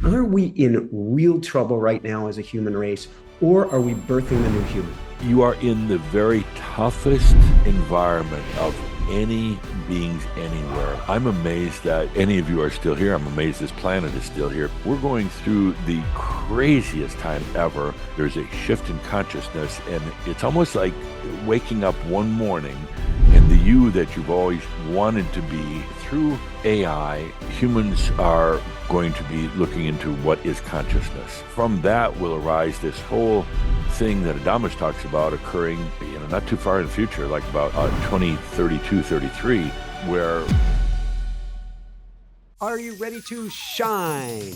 Are we in real trouble right now as a human race, or are we birthing the new human? You are in the very toughest environment of any beings anywhere. I'm amazed that any of you are still here. I'm amazed this planet is still here. We're going through the craziest time ever. There's a shift in consciousness, and it's almost like waking up one morning and the you that you've always wanted to be. Through AI, humans are going to be looking into what is consciousness. From that will arise this whole thing that Adamus talks about occurring, not too far in the future, like about 2032, 33, where Are you ready to shine?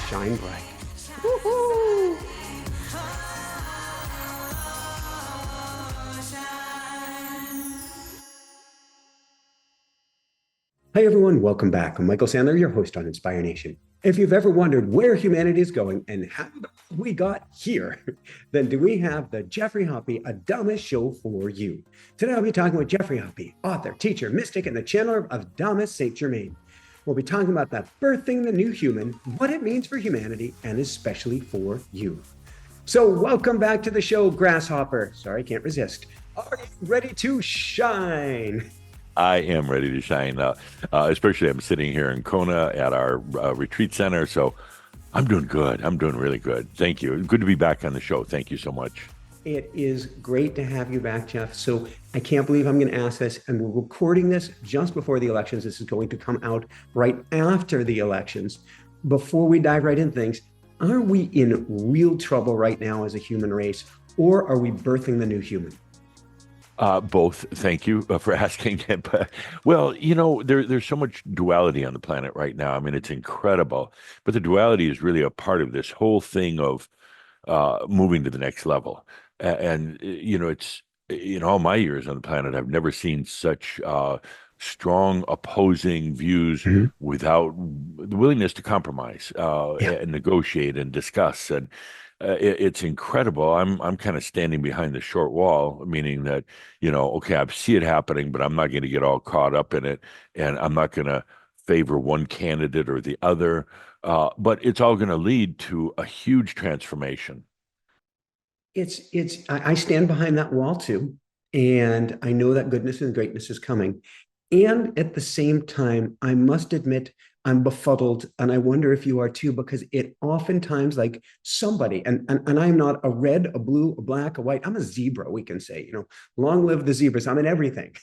Shine bright. Woo-hoo! Hi, everyone. Welcome back. I'm Michael Sandler, your host on Inspire Nation. If you've ever wondered where humanity is going and how we got here, then do we have the Geoffrey Hoppe Adamus Show for you. Today, I'll be talking with Geoffrey Hoppe, author, teacher, mystic, and the channeler of Adamus Saint-Germain. We'll be talking about that birthing the new human, what it means for humanity, and especially for you. So welcome back to the show, Grasshopper. Sorry, can't resist. Are you ready to shine? I am ready to shine. Especially I'm sitting here in Kona at our retreat center. So I'm doing good. I'm doing really good. Thank you. Good to be back on the show. Thank you so much. It is great to have you back, Jeff. So I can't believe I'm going to ask this, and we're recording this just before the elections. This is going to come out right after the elections. Before we dive right into things, are we in real trouble right now as a human race, or are we birthing the new human? Both. Thank you for asking. But, well, there's so much duality on the planet right now. I mean, it's incredible. But the duality is really a part of this whole thing of moving to the next level. And, it's in all my years on the planet, I've never seen such strong opposing views Mhm. without the willingness to compromise Yeah. and negotiate and discuss. And it's incredible. I'm kind of standing behind the short wall, meaning that, okay, I see it happening, but I'm not going to get all caught up in it, and I'm not going to favor one candidate or the other. But it's all going to lead to a huge transformation. I stand behind that wall too. And I know that goodness and greatness is coming. And at the same time, I must admit, I'm befuddled. And I wonder if you are too, because it oftentimes like somebody, and I'm not a red, a blue, a black, a white, I'm a zebra, we can say, long live the zebras. I'm in everything.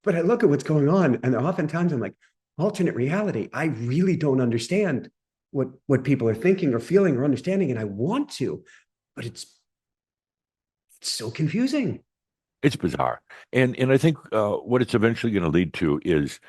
But I look at what's going on, and oftentimes I'm like, alternate reality. I really don't understand what people are thinking or feeling or understanding, and I want to, but it's so confusing. It's bizarre. And I think what it's eventually going to lead to is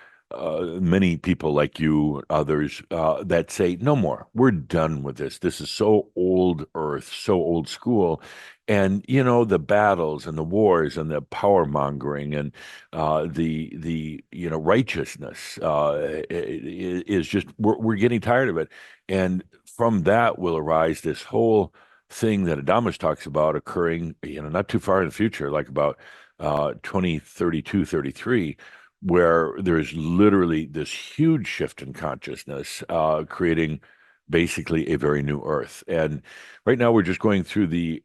many people like you, others, that say, no more. We're done with this. This is so old earth, so old school. And, the battles and the wars and the power mongering and the righteousness is just, we're getting tired of it. And from that will arise this whole thing that Adamus talks about occurring, not too far in the future, like about 2032, 33, where there's literally this huge shift in consciousness, creating basically a very new Earth. And right now, we're just going through the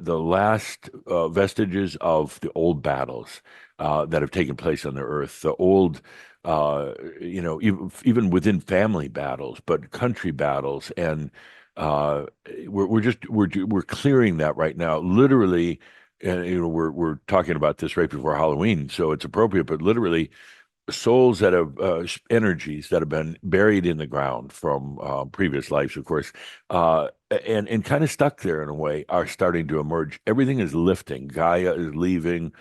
last vestiges of the old battles that have taken place on the Earth. The old, even within family battles, but country battles, and uh, we're clearing that right now, literally. And we're talking about this right before Halloween, so it's appropriate. But literally, souls that have energies that have been buried in the ground from previous lives, of course, and kind of stuck there in a way, are starting to emerge. Everything is lifting. Gaia is leaving.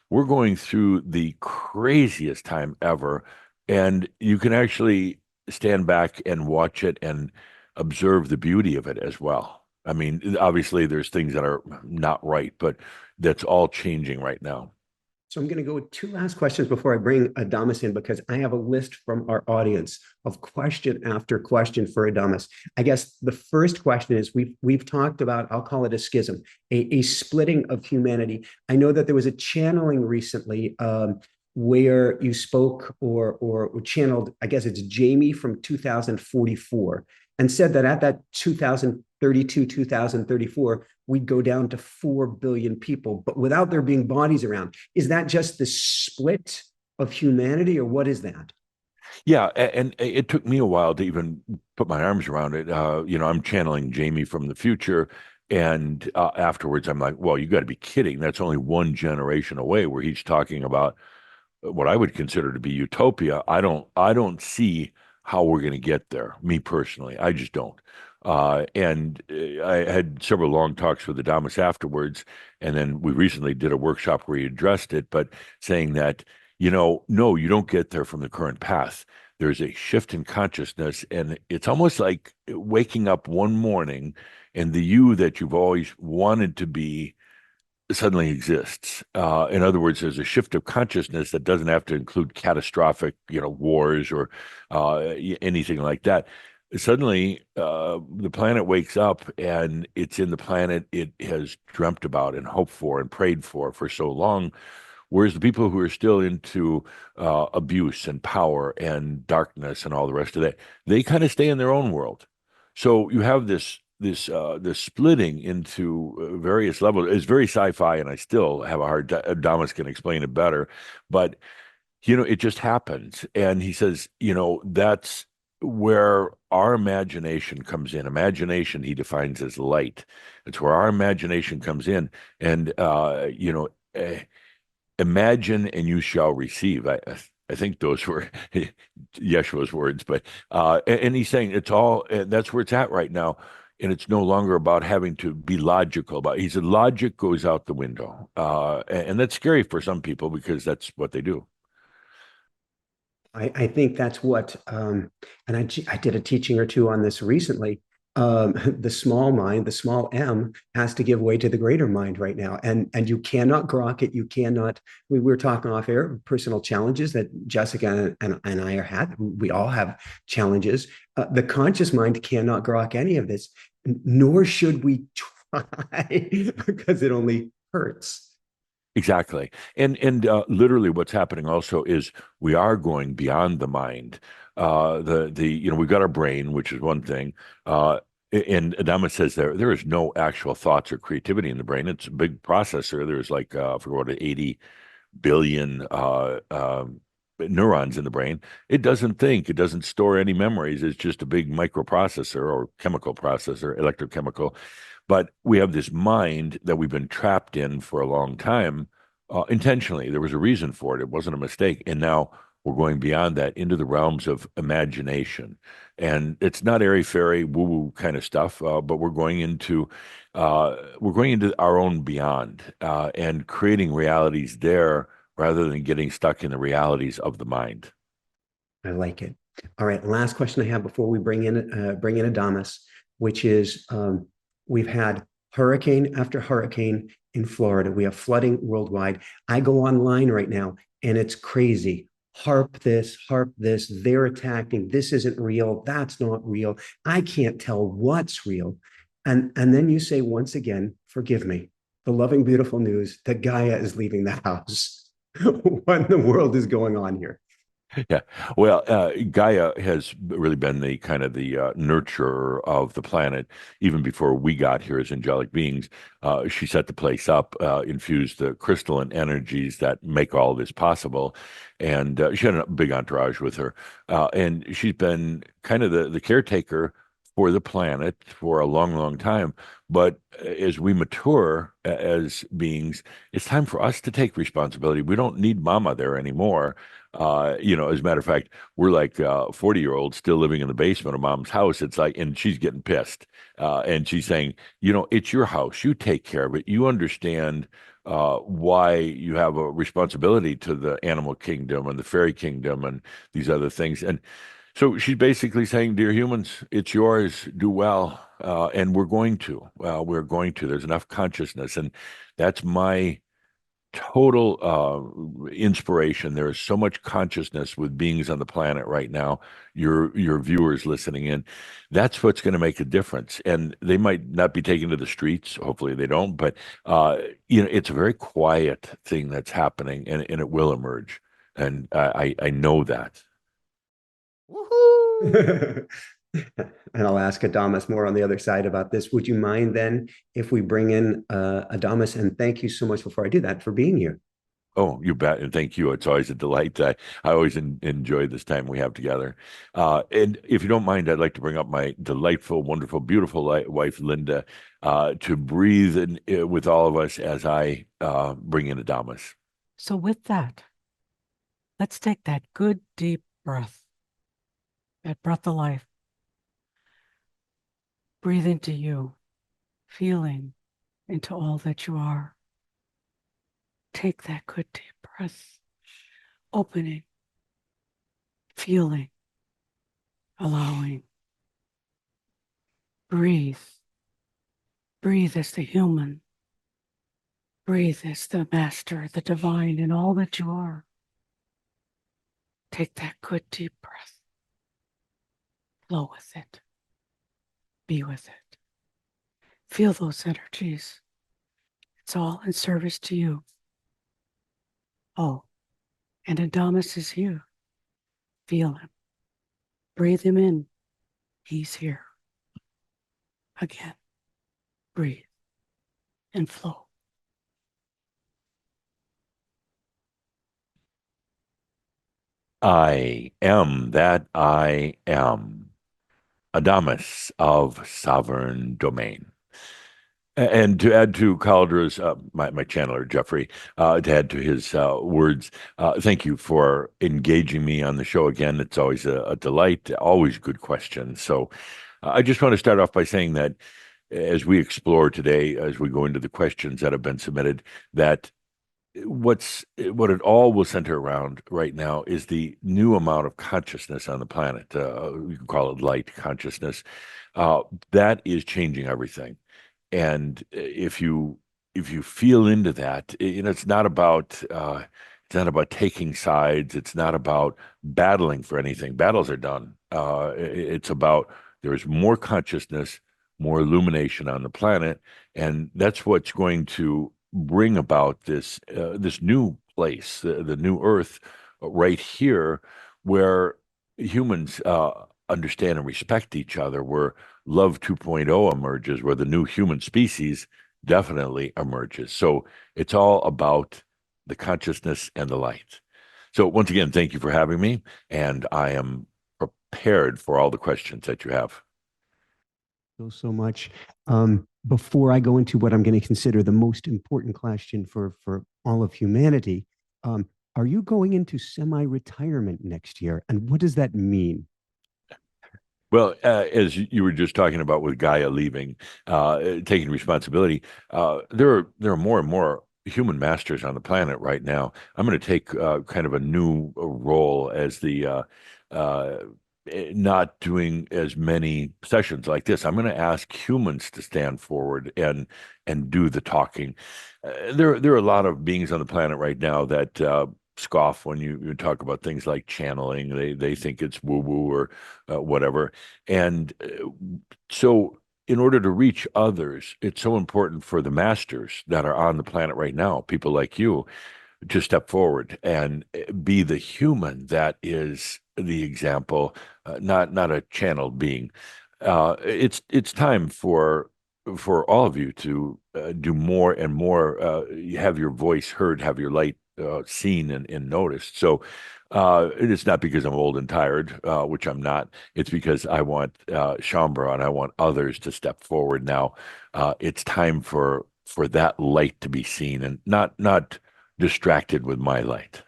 We're going through the craziest time ever, and you can actually stand back and watch it and observe the beauty of it as well. I mean, obviously, there's things that are not right, but that's all changing right now. So I'm going to go with two last questions before I bring Adamus in, because I have a list from our audience of question after question for Adamus. I guess the first question is we've talked about, I'll call it a schism, a splitting of humanity. I know that there was a channeling recently where you spoke or channeled, I guess it's Jamie from 2044, and said that at that 2032, 2034, we'd go down to 4 billion people, but without there being bodies around. Is that just the split of humanity, or what is that? Yeah, and it took me a while to even put my arms around it. I'm channeling Jamie from the future, and afterwards, I'm like, "Well, you got to be kidding! That's only one generation away." Where he's talking about what I would consider to be utopia. I don't see how we're going to get there. Me personally, I just don't. And I had several long talks with Adamus afterwards, and then we recently did a workshop where he addressed it, but saying that, no, you don't get there from the current path. There's a shift in consciousness, and it's almost like waking up one morning and the you that you've always wanted to be suddenly exists. In other words, there's a shift of consciousness that doesn't have to include catastrophic, wars or anything like that. Suddenly, the planet wakes up and it's in the planet it has dreamt about and hoped for and prayed for so long. Whereas the people who are still into abuse and power and darkness and all the rest of that, they kind of stay in their own world. So you have this splitting into various levels. It's very sci-fi, and I still have a hard time. Damas can explain it better, but it just happens. And he says, that's where our imagination comes in. Imagination he defines as light. It's where our imagination comes in, and imagine and you shall receive. I think those were Yeshua's words, but and he's saying it's all, and that's where it's at right now. And it's no longer about having to be logical. But he said logic goes out the window, and that's scary for some people because that's what they do. I think that's what, and I did a teaching or two on this recently. The small mind, the small M, has to give way to the greater mind right now, and you cannot grok it. You cannot. We were talking off air, personal challenges that Jessica and I are had. We all have challenges. The conscious mind cannot grok any of this, nor should we try because it only hurts. Exactly. And literally what's happening also is we are going beyond the mind. We've got our brain, which is one thing. And Adama says there is no actual thoughts or creativity in the brain. It's a big processor. There's like I forget what 80 billion neurons in the brain. It doesn't think. It doesn't store any memories. It's just a big microprocessor or chemical processor, electrochemical. But we have this mind that we've been trapped in for a long time, intentionally. There was a reason for it. It wasn't a mistake. And now we're going beyond that into the realms of imagination. And it's not airy-fairy, woo-woo kind of stuff, but we're going into our own beyond and creating realities there rather than getting stuck in the realities of the mind. I like it. All right, last question I have before we bring in Adamus, which is we've had hurricane after hurricane in Florida. We have flooding worldwide. I go online right now and it's crazy. Harp this, they're attacking. This isn't real. That's not real. I can't tell what's real. And then you say once again, forgive me, the loving, beautiful news that Gaia is leaving the house. What in the world is going on here? Yeah. Well, Gaia has really been the kind of the nurturer of the planet even before we got here as angelic beings. She set the place up, infused the crystalline energies that make all this possible. And she had a big entourage with her. And she's been kind of the caretaker for the planet for a long, long time. But as we mature as beings, it's time for us to take responsibility. We don't need mama there anymore. As a matter of fact, we're like 40-year-olds still living in the basement of mom's house. It's like, and she's getting pissed. And she's saying, it's your house. You take care of it. You understand why you have a responsibility to the animal kingdom and the fairy kingdom and these other things. And so she's basically saying, dear humans, it's yours. Do well. And we're going to. There's enough consciousness. And that's my total inspiration. There is so much consciousness with beings on the planet right now. Your viewers listening in, that's what's going to make a difference. And they might not be taken to the streets. Hopefully they don't. But it's a very quiet thing that's happening, and it will emerge. And I know that. Woohoo! And I'll ask Adamus more on the other side about this. Would you mind then if we bring in Adamus? And thank you so much before I do that for being here. Oh, you bet. And thank you. It's always a delight. I always enjoy this time we have together. And if you don't mind, I'd like to bring up my delightful, wonderful, beautiful wife, Linda, to breathe with all of us as I bring in Adamus. So with that, let's take that good deep breath, that breath of life. Breathe into you, feeling into all that you are. Take that good deep breath, opening, feeling, allowing. Breathe. Breathe as the human. Breathe as the master, the divine, in all that you are. Take that good deep breath. Flow with it. Be with it. Feel those energies. It's all in service to you. Oh, and Adamus is here. Feel him. Breathe him in. He's here. Again, breathe and flow. I am that I am. Adamus of Sovereign Domain. And to add to Caldra's, my channeler, Geoffrey, to add to his words, thank you for engaging me on the show again. It's always a delight, always good questions. So I just want to start off by saying that as we explore today, as we go into the questions that have been submitted, that what it all will center around right now is the new amount of consciousness on the planet. You can call it light consciousness. That is changing everything. And if you feel into that, it's not about taking sides. It's not about battling for anything. Battles are done. It's about there's more consciousness, more illumination on the planet, and that's what's going to bring about this new place, the new Earth, right here, where humans understand and respect each other, where Love 2.0 emerges, where the new human species definitely emerges. So it's all about the consciousness and the light. So once again, thank you for having me, and I am prepared for all the questions that you have. So much. Before I go into what I'm going to consider the most important question for all of humanity, are you going into semi-retirement next year? And what does that mean? Well, as you were just talking about with Gaia leaving, taking responsibility, there are more and more human masters on the planet right now. I'm going to take kind of a new role as the not doing as many sessions like this. I'm going to ask humans to stand forward and do the talking. There are a lot of beings on the planet right now that scoff when you talk about things like channeling. They think it's woo woo or whatever. And so, in order to reach others, it's so important for the masters that are on the planet right now, people like you, to step forward and be the human that is the example, not a channeled being. It's time for all of you to do more and more, have your voice heard, have your light seen and noticed. So it is not because I'm old and tired, which I'm not. It's because I want Shambhala and I want others to step forward now. It's time for that light to be seen and not distracted with my light.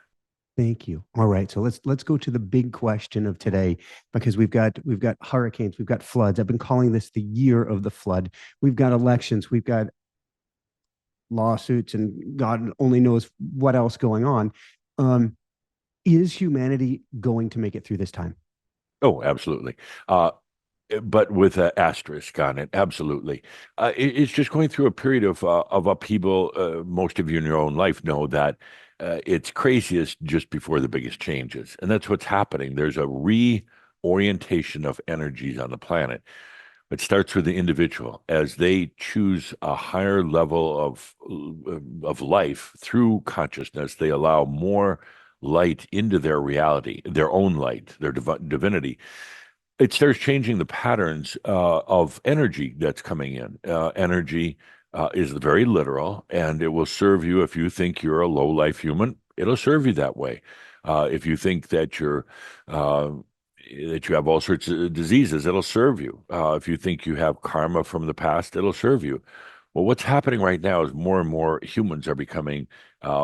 Thank you. All right, so let's go to the big question of today, because we've got hurricanes, we've got floods. I've been calling this the year of the flood. We've got elections, we've got lawsuits, and God only knows what else going on. Is humanity going to make it through this time? Oh, absolutely. but with an asterisk on it. Absolutely. It's just going through a period of upheaval. Most of you in your own life know that it's craziest just before the biggest changes. And that's what's happening. There's a reorientation of energies on the planet. It starts with the individual as they choose a higher level of life through consciousness. They allow more light into their reality, their own light, their divinity. It starts changing the patterns of energy that's coming in. Energy is very literal, and it will serve you if you think you're a low life human. It'll serve you that way. If you think uh, that you have all sorts of diseases, it'll serve you. If you think you have karma from the past, it'll serve you. Well, what's happening right now is more and more humans are becoming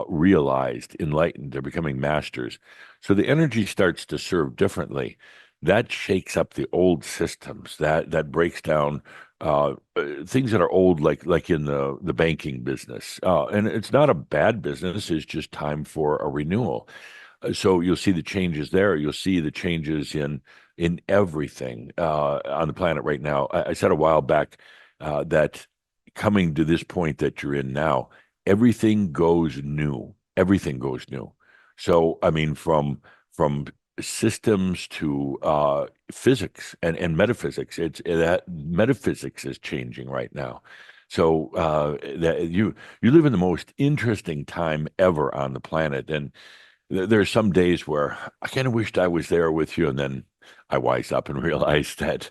realized, enlightened. They're becoming masters. So the energy starts to serve differently. That shakes up the old systems. That breaks down things that are old, like in the banking business. And it's not a bad business. It's just time for a renewal. So you'll see the changes there. You'll see the changes in everything on the planet right now. I said a while back that coming to this point that you're in now, everything goes new. Everything goes new. So I mean, from systems to physics and metaphysics, it's that metaphysics is changing right now. So that you live in the most interesting time ever on the planet, and there are some days where I kind of wished I was there with you, and then I wise up and realize that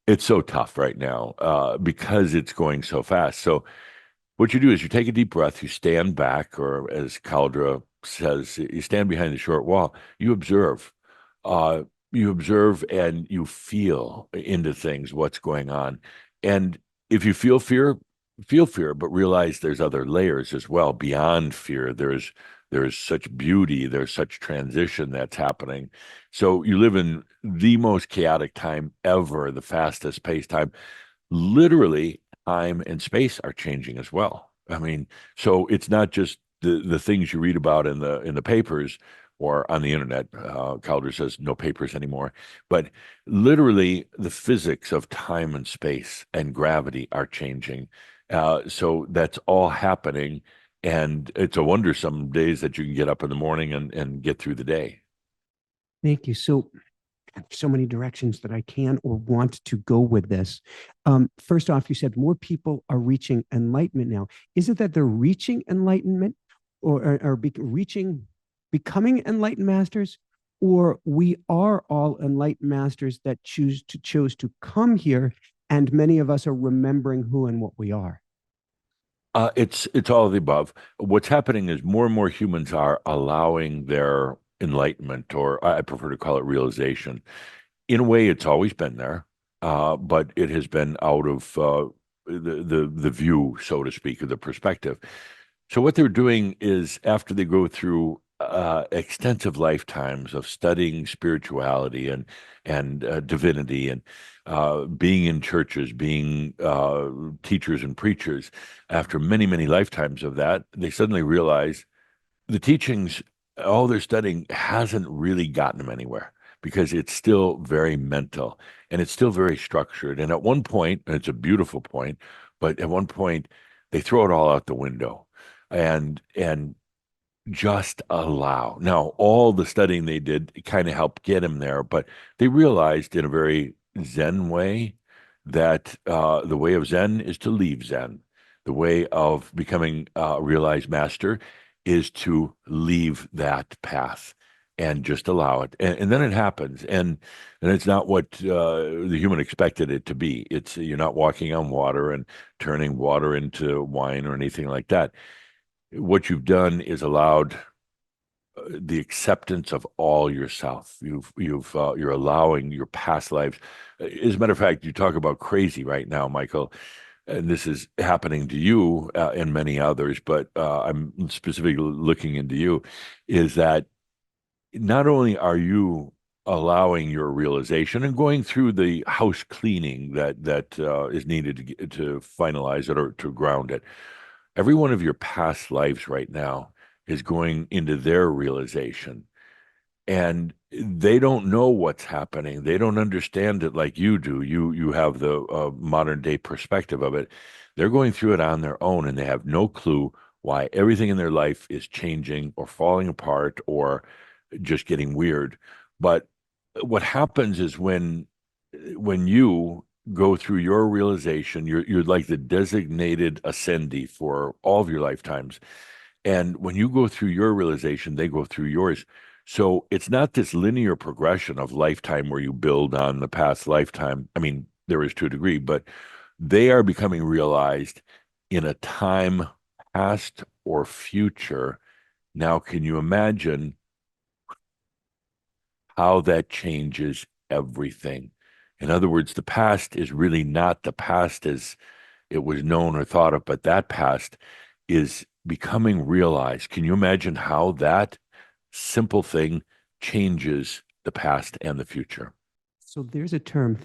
it's so tough right now because it's going so fast. So what you do is you take a deep breath, you stand back, or as Caldra says, you stand behind the short wall, uh, you observe and you feel into things, what's going on. And if you feel fear, but realize there's other layers as well beyond fear. There's such beauty, there's such transition that's happening. So you live in the most chaotic time ever, the fastest paced time. Literally, time and space are changing as well. I mean, so it's not just the things you read about in the papers or on the internet. Calder says no papers anymore, but literally the physics of time and space and gravity are changing. So that's all happening, and it's a wonder some days that you can get up in the morning and get through the day. Thank you. So many directions that I can or want to go with this. First off, you said more people are reaching enlightenment now. Is it that they're reaching enlightenment or becoming enlightened masters, or we are all enlightened masters that chose to come here, and many of us are remembering who and what we are? It's all of the above. What's happening is more and more humans are allowing their enlightenment, or I prefer to call it realization. In a way, it's always been there, but it has been out of the view, so to speak, of the perspective. So what they're doing is after they go through extensive lifetimes of studying spirituality and divinity and being in churches, being teachers and preachers, after many lifetimes of that, they suddenly realize the teachings, all they're studying hasn't really gotten them anywhere because it's still very mental and it's still very structured. And at one point, and it's a beautiful point, but at one point they throw it all out the window and just allow. Now, all the studying they did kind of helped get him there, but they realized in a very Zen way that the way of Zen is to leave Zen. The way of becoming a realized master is to leave that path and just allow it. And then it happens. And it's not what the human expected it to be. It's you're not walking on water and turning water into wine or anything like that. What you've done is allowed the acceptance of all yourself. You're allowing your past lives. As a matter of fact, you talk about crazy right now, Michael, and this is happening to you and many others, but I'm specifically looking into you, is that not only are you allowing your realization and going through the house cleaning that is needed to finalize it or to ground it, every one of your past lives right now is going into their realization. and they don't know what's happening. They don't understand it like you do. You have the modern day perspective of it. They're going through it on their own, and they have no clue why everything in their life is changing or falling apart or just getting weird. But what happens is when you go through your realization, you're like the designated ascendee for all of your lifetimes. And when you go through your realization, they go through yours. So it's not this linear progression of lifetime where you build on the past lifetime. I mean, there is to a degree, but they are becoming realized in a time past or future. Now, can you imagine how that changes everything? In other words, the past is really not the past as it was known or thought of, but that past is becoming realized. Can you imagine how that simple thing changes the past and the future? So there's a term,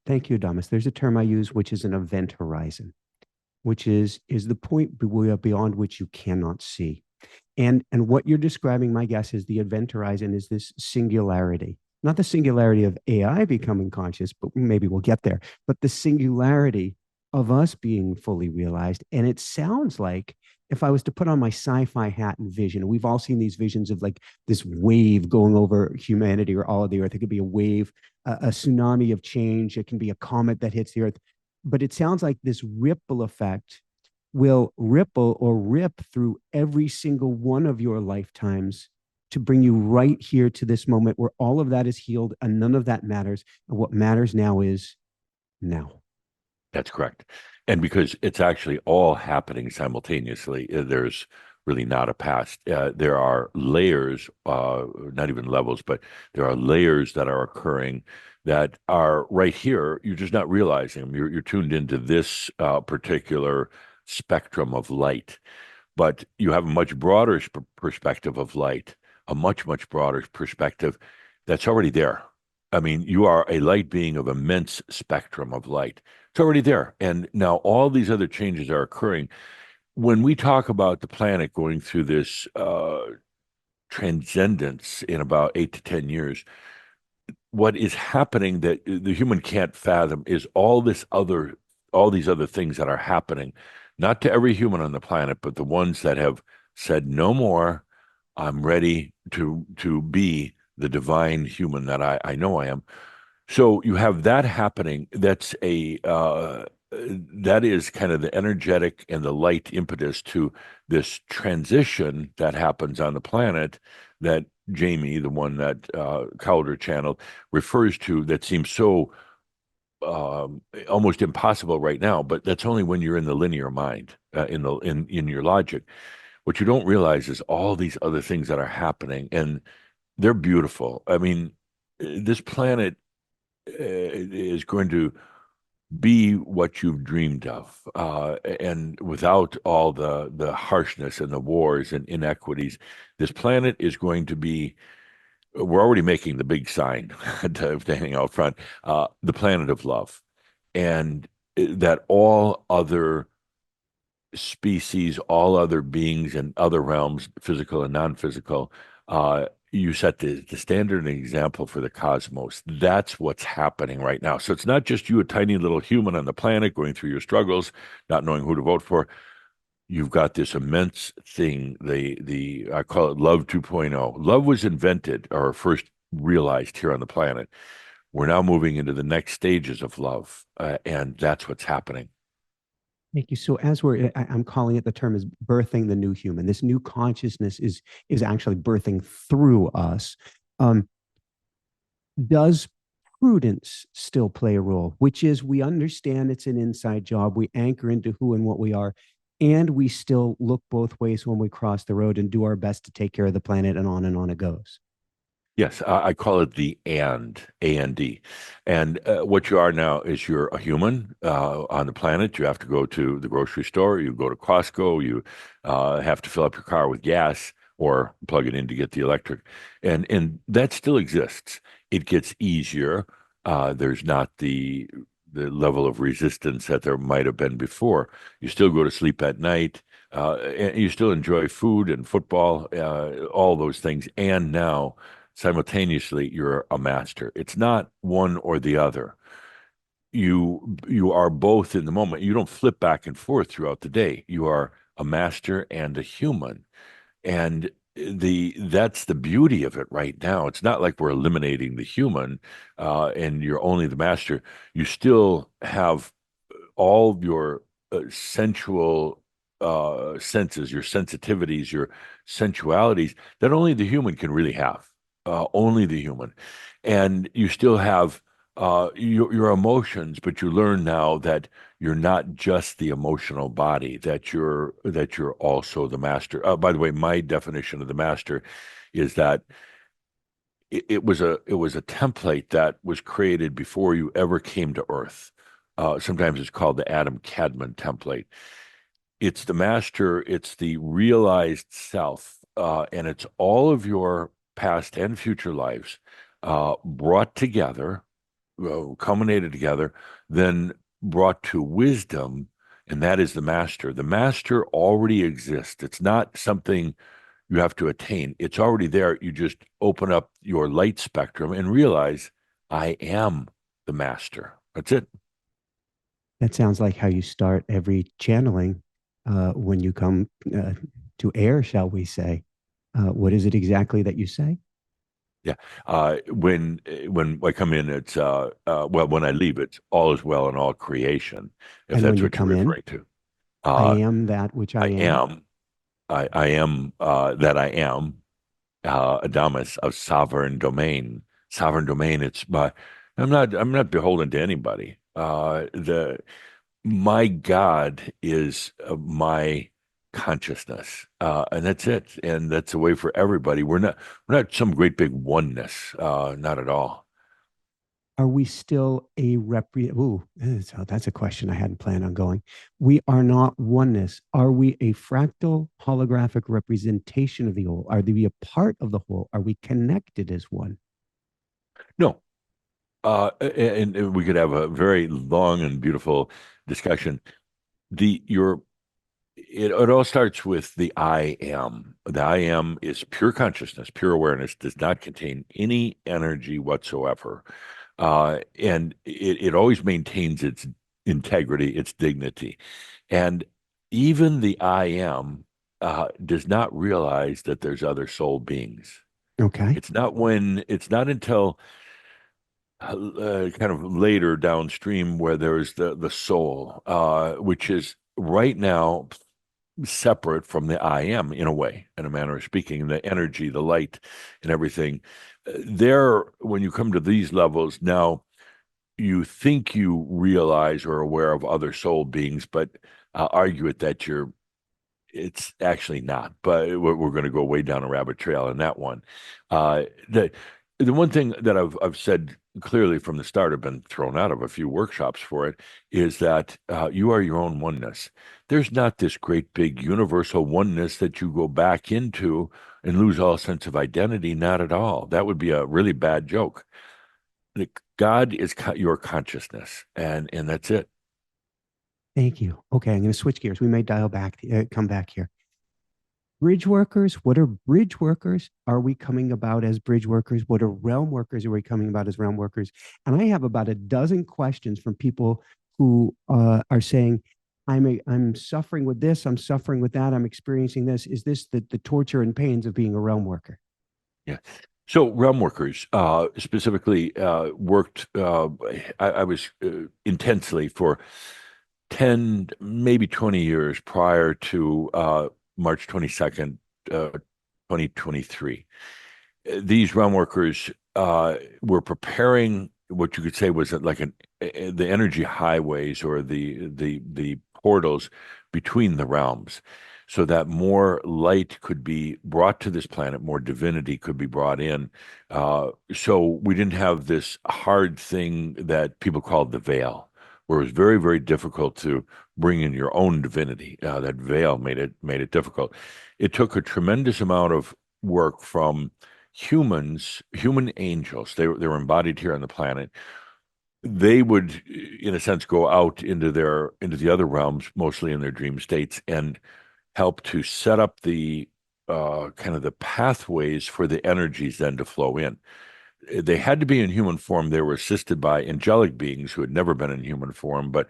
thank you, Adamus. There's a term I use, which is an event horizon, which is the point beyond which you cannot see. And what you're describing, my guess is the event horizon is this singularity, not the singularity of AI becoming conscious, but maybe we'll get there, but the singularity of us being fully realized. And it sounds like if I was to put on my sci-fi hat and vision, we've all seen these visions of like this wave going over humanity or all of the earth. It could be a wave, a tsunami of change. It can be a comet that hits the earth. But it sounds like this ripple effect will ripple or rip through every single one of your lifetimes to bring you right here to this moment where all of that is healed and none of that matters. And what matters now is now. That's correct. And because it's actually all happening simultaneously, there's really not a past. There are layers, not even levels, but there are layers that are occurring that are right here. You're just not realizing them. You're tuned into this particular spectrum of light, but you have a much broader perspective of light, a much, much broader perspective that's already there. I mean, you are a light being of immense spectrum of light. It's already there. And now all these other changes are occurring. When we talk about the planet going through this transcendence in about 8 to 10 years, what is happening that the human can't fathom is all these other things that are happening, not to every human on the planet, but the ones that have said no more. I'm ready to be the divine human that I know I am. So you have that happening. That is kind of the energetic and the light impetus to this transition that happens on the planet that Jamie, the one that Calder channeled, refers to, that seems so almost impossible right now, but that's only when you're in the linear mind, in your logic. What you don't realize is all these other things that are happening, and they're beautiful. I mean, this planet is going to be what you've dreamed of, and without all the harshness and the wars and inequities, this planet is going to be. We're already making the big sign to hang out front, the planet of love, and that all other species, all other beings and other realms, physical and non-physical, you set the standard and example for the cosmos. That's what's happening right now. So it's not just you, a tiny little human on the planet, going through your struggles, not knowing who to vote for. You've got this immense thing. The I call it Love 2.0. Love was invented or first realized here on the planet. We're now moving into the next stages of love, and that's what's happening. Thank you. So as I'm calling it, the term is birthing the new human. This new consciousness is actually birthing through us. Um, does prudence still play a role? Which is we understand it's an inside job. We anchor into who and what we are, and we still look both ways when we cross the road and do our best to take care of the planet, and on it goes. Yes, I call it the A&D. And what you are now is you're a human on the planet. You have to go to the grocery store, you go to Costco, you have to fill up your car with gas or plug it in to get the electric. And that still exists. It gets easier. There's not the level of resistance that there might have been before. You still go to sleep at night. And you still enjoy food and football, all those things. And now simultaneously you're a master. It's not one or the other. You are both in the moment. You don't flip back and forth throughout the day. You are a master and a human. And that's the beauty of it right now. It's not like we're eliminating the human and you're only the master. You still have all your sensual senses, your sensitivities, your sensualities that only the human can really have, only the human. And you still have your emotions, but you learn now that you're not just the emotional body, that you're also the master. By the way, my definition of the master is that it was a template that was created before you ever came to Earth. Sometimes it's called the Adam Cadman template. It's the master, it's the realized self, and it's all of your past and future lives brought together, culminated together, then brought to wisdom, and that is the master. The master already exists. It's not something you have to attain. It's already there. You just open up your light spectrum and realize I am the master. That's it. That sounds like how you start every channeling when you come to air, shall we say. What is it exactly that you say? Yeah. When I come in, it's well, when I leave, it's all is well in all creation, if And when that's you what you're come in, referring to. I Uh, am that which I I am. am, I am that I am, Adamus of sovereign domain. Sovereign domain. I'm not beholden to anybody. The My God is my consciousness, and that's it. And that's a way for everybody. We're not some great big oneness, not at all. Are we still a Ooh, so that's a question I hadn't planned on going. We are not oneness. Are we a fractal holographic representation of the whole? Are we a part of the whole? Are we connected as one? No, and we could have a very long and beautiful discussion. The your it all starts with the I am. The I am is pure consciousness, pure awareness, does not contain any energy whatsoever. And it always maintains its integrity, its dignity. And even the I am does not realize that there's other soul beings. Okay. It's not until kind of later downstream where there's the soul, which is right now separate from the I am in a way, in a manner of speaking, the energy, the light, and everything. There, when you come to these levels, now you think you realize or are aware of other soul beings, but argue it that it's actually not. But we're going to go way down a rabbit trail in that one. Uh, the the one thing that I've said clearly from the start, I've been thrown out of a few workshops for it, is that you are your own oneness. There's not this great big universal oneness that you go back into and lose all sense of identity. Not at all. That would be a really bad joke. God is your consciousness, and that's it. Thank you. Okay, I'm going to switch gears. We may dial back, come back here. Bridge workers, what are bridge workers? Are we coming about as bridge workers? What are realm workers? Are we coming about as realm workers? And I have about a dozen questions from people who are saying, I'm suffering with this, I'm suffering with that, I'm experiencing this. Is this the torture and pains of being a realm worker? Yeah. So realm workers specifically worked. I was intensely for 10, maybe 20 years prior to March 22nd, 2023. These realm workers were preparing what you could say was like the energy highways or the portals between the realms, so that more light could be brought to this planet, more divinity could be brought in. So we didn't have this hard thing that people called the veil, where it was very, very difficult to bring in your own divinity. That veil made it difficult. It took a tremendous amount of work from humans, human angels. They were embodied here on the planet. They would, in a sense, go out into the other realms, mostly in their dream states, and help to set up the kind of the pathways for the energies then to flow in. They had to be in human form. They were assisted by angelic beings who had never been in human form, but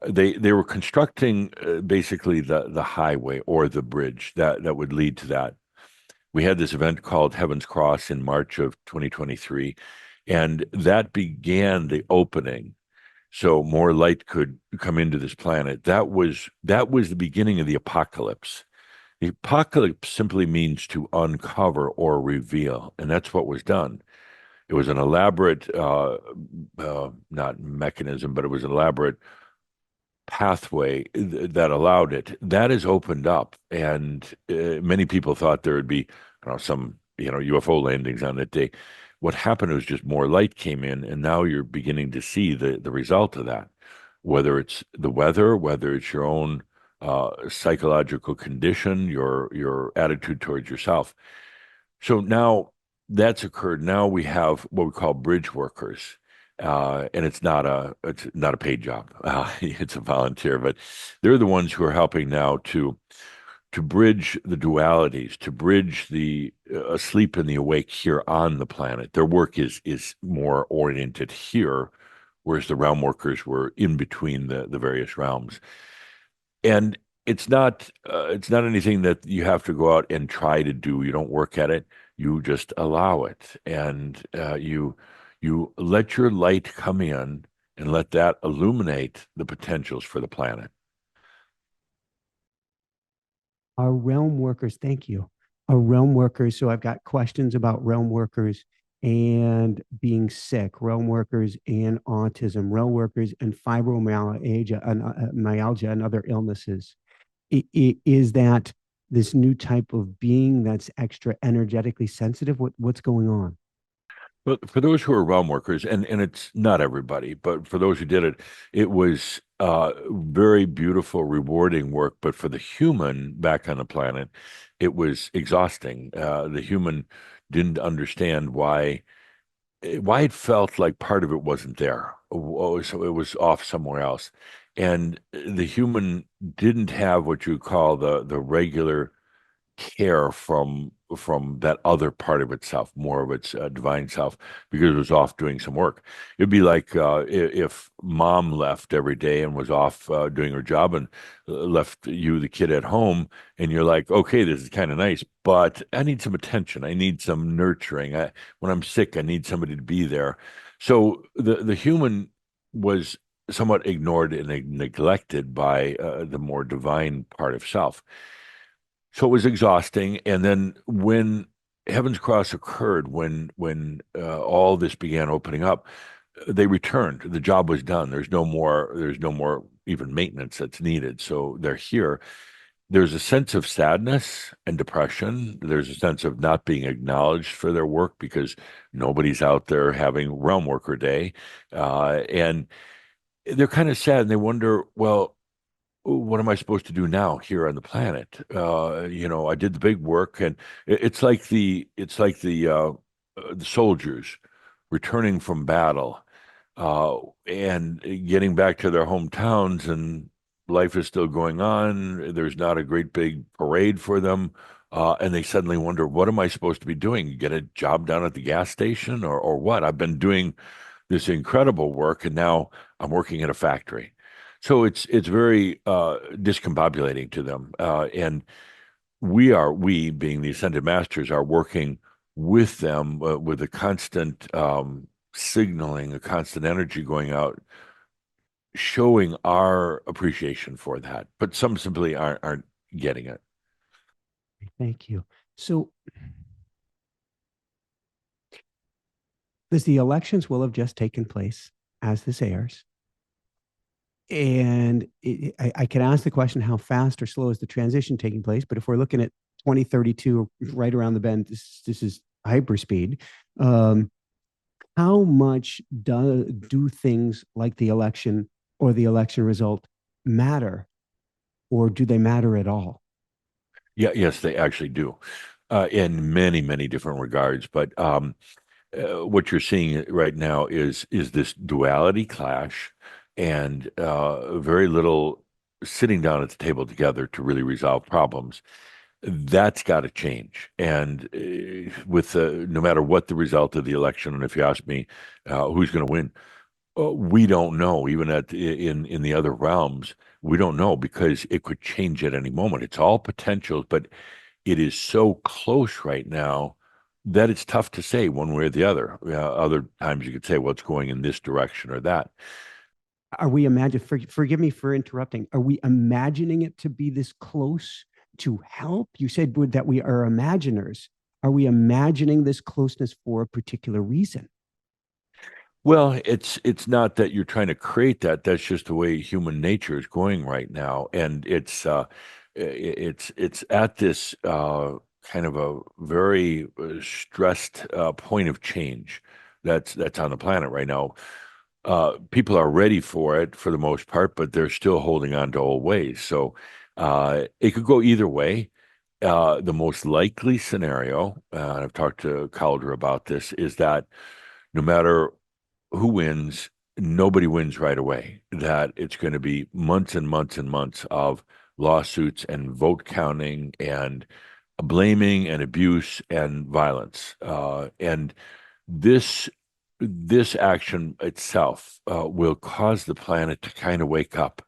they were constructing basically the highway or the bridge that would lead to that. We had this event called Heaven's Cross in March of 2023, and that began the opening so more light could come into this planet. That was the beginning of the apocalypse. The apocalypse simply means to uncover or reveal, and that's what was done. It was an elaborate, not mechanism, but it was an elaborate pathway that allowed it. That is opened up, and many people thought there would be, I don't know, some UFO landings on that day. What happened was just more light came in, and now you're beginning to see the result of that. Whether it's the weather, whether it's your own psychological condition, your attitude towards yourself. So now that's occurred. Now we have what we call bridge workers, and it's not a paid job. It's a volunteer, but they're the ones who are helping now to bridge the dualities, to bridge the asleep and the awake here on the planet. Their work is more oriented here, whereas the realm workers were in between the various realms. And it's not anything that you have to go out and try to do. You don't work at it. You just allow it, and you let your light come in and let that illuminate the potentials for the planet. Our realm workers, thank you. Our realm workers. So I've got questions about realm workers and being sick, realm workers and autism, realm workers and fibromyalgia myalgia and other illnesses. Is that this new type of being that's extra energetically sensitive? What's going on? But for those who are realm workers, and it's not everybody, but for those who did it, it was very beautiful, rewarding work. But for the human back on the planet, it was exhausting. The human didn't understand why it felt like part of it wasn't there. So it was off somewhere else. And the human didn't have what you call the regular care from that other part of itself, more of its divine self, because it was off doing some work. It'd be like if mom left every day and was off doing her job and left you, the kid, at home, and you're like, okay, this is kind of nice, but I need some attention. I need some nurturing. When I'm sick, I need somebody to be there. So the human was somewhat ignored and neglected by the more divine part of self. So it was exhausting. And then when Heaven's Cross occurred, when all this began opening up, they returned. The job was done. There's no more even maintenance that's needed. So they're here. There's a sense of sadness and depression. There's a sense of not being acknowledged for their work because nobody's out there having realm worker day. And they're kind of sad and they wonder, well, what am I supposed to do now here on the planet? I did the big work, and it's like the soldiers returning from battle and getting back to their hometowns, and life is still going on. There's not a great big parade for them, and they suddenly wonder, what am I supposed to be doing? Get a job down at the gas station, or what? I've been doing this incredible work, and now I'm working in a factory. So it's very discombobulating to them, and we being the ascended masters are working with them with a constant signaling, a constant energy going out, showing our appreciation for that. But some simply aren't getting it. Thank you. So the elections will have just taken place as this airs. And I can ask the question, how fast or slow is the transition taking place? But if we're looking at 2032, right around the bend, this is hyperspeed. How much do things like the election or the election result matter, or do they matter at all? Yeah, yes, they actually do, in many, many different regards. But what you're seeing right now is this duality clash, and very little sitting down at the table together to really resolve problems. That's got to change. And with no matter what the result of the election, and if you ask me who's going to win, we don't know. Even in the other realms, we don't know because it could change at any moment. It's all potential, but it is so close right now that it's tough to say one way or the other. Other times you could say, well, it's going in this direction or that. Are we forgive me for interrupting. Are we imagining it to be this close to help? You said that we are imaginers. Are we imagining this closeness for a particular reason? Well, it's not that you're trying to create that. That's just the way human nature is going right now, and it's at this kind of a very stressed point of change that's on the planet right now. People are ready for it for the most part, but they're still holding on to old ways. So it could go either way. The most likely scenario, and I've talked to Calder about this, is that no matter who wins, nobody wins right away. That it's going to be months and months and months of lawsuits and vote counting and blaming and abuse and violence. And this this action itself will cause the planet to kind of wake up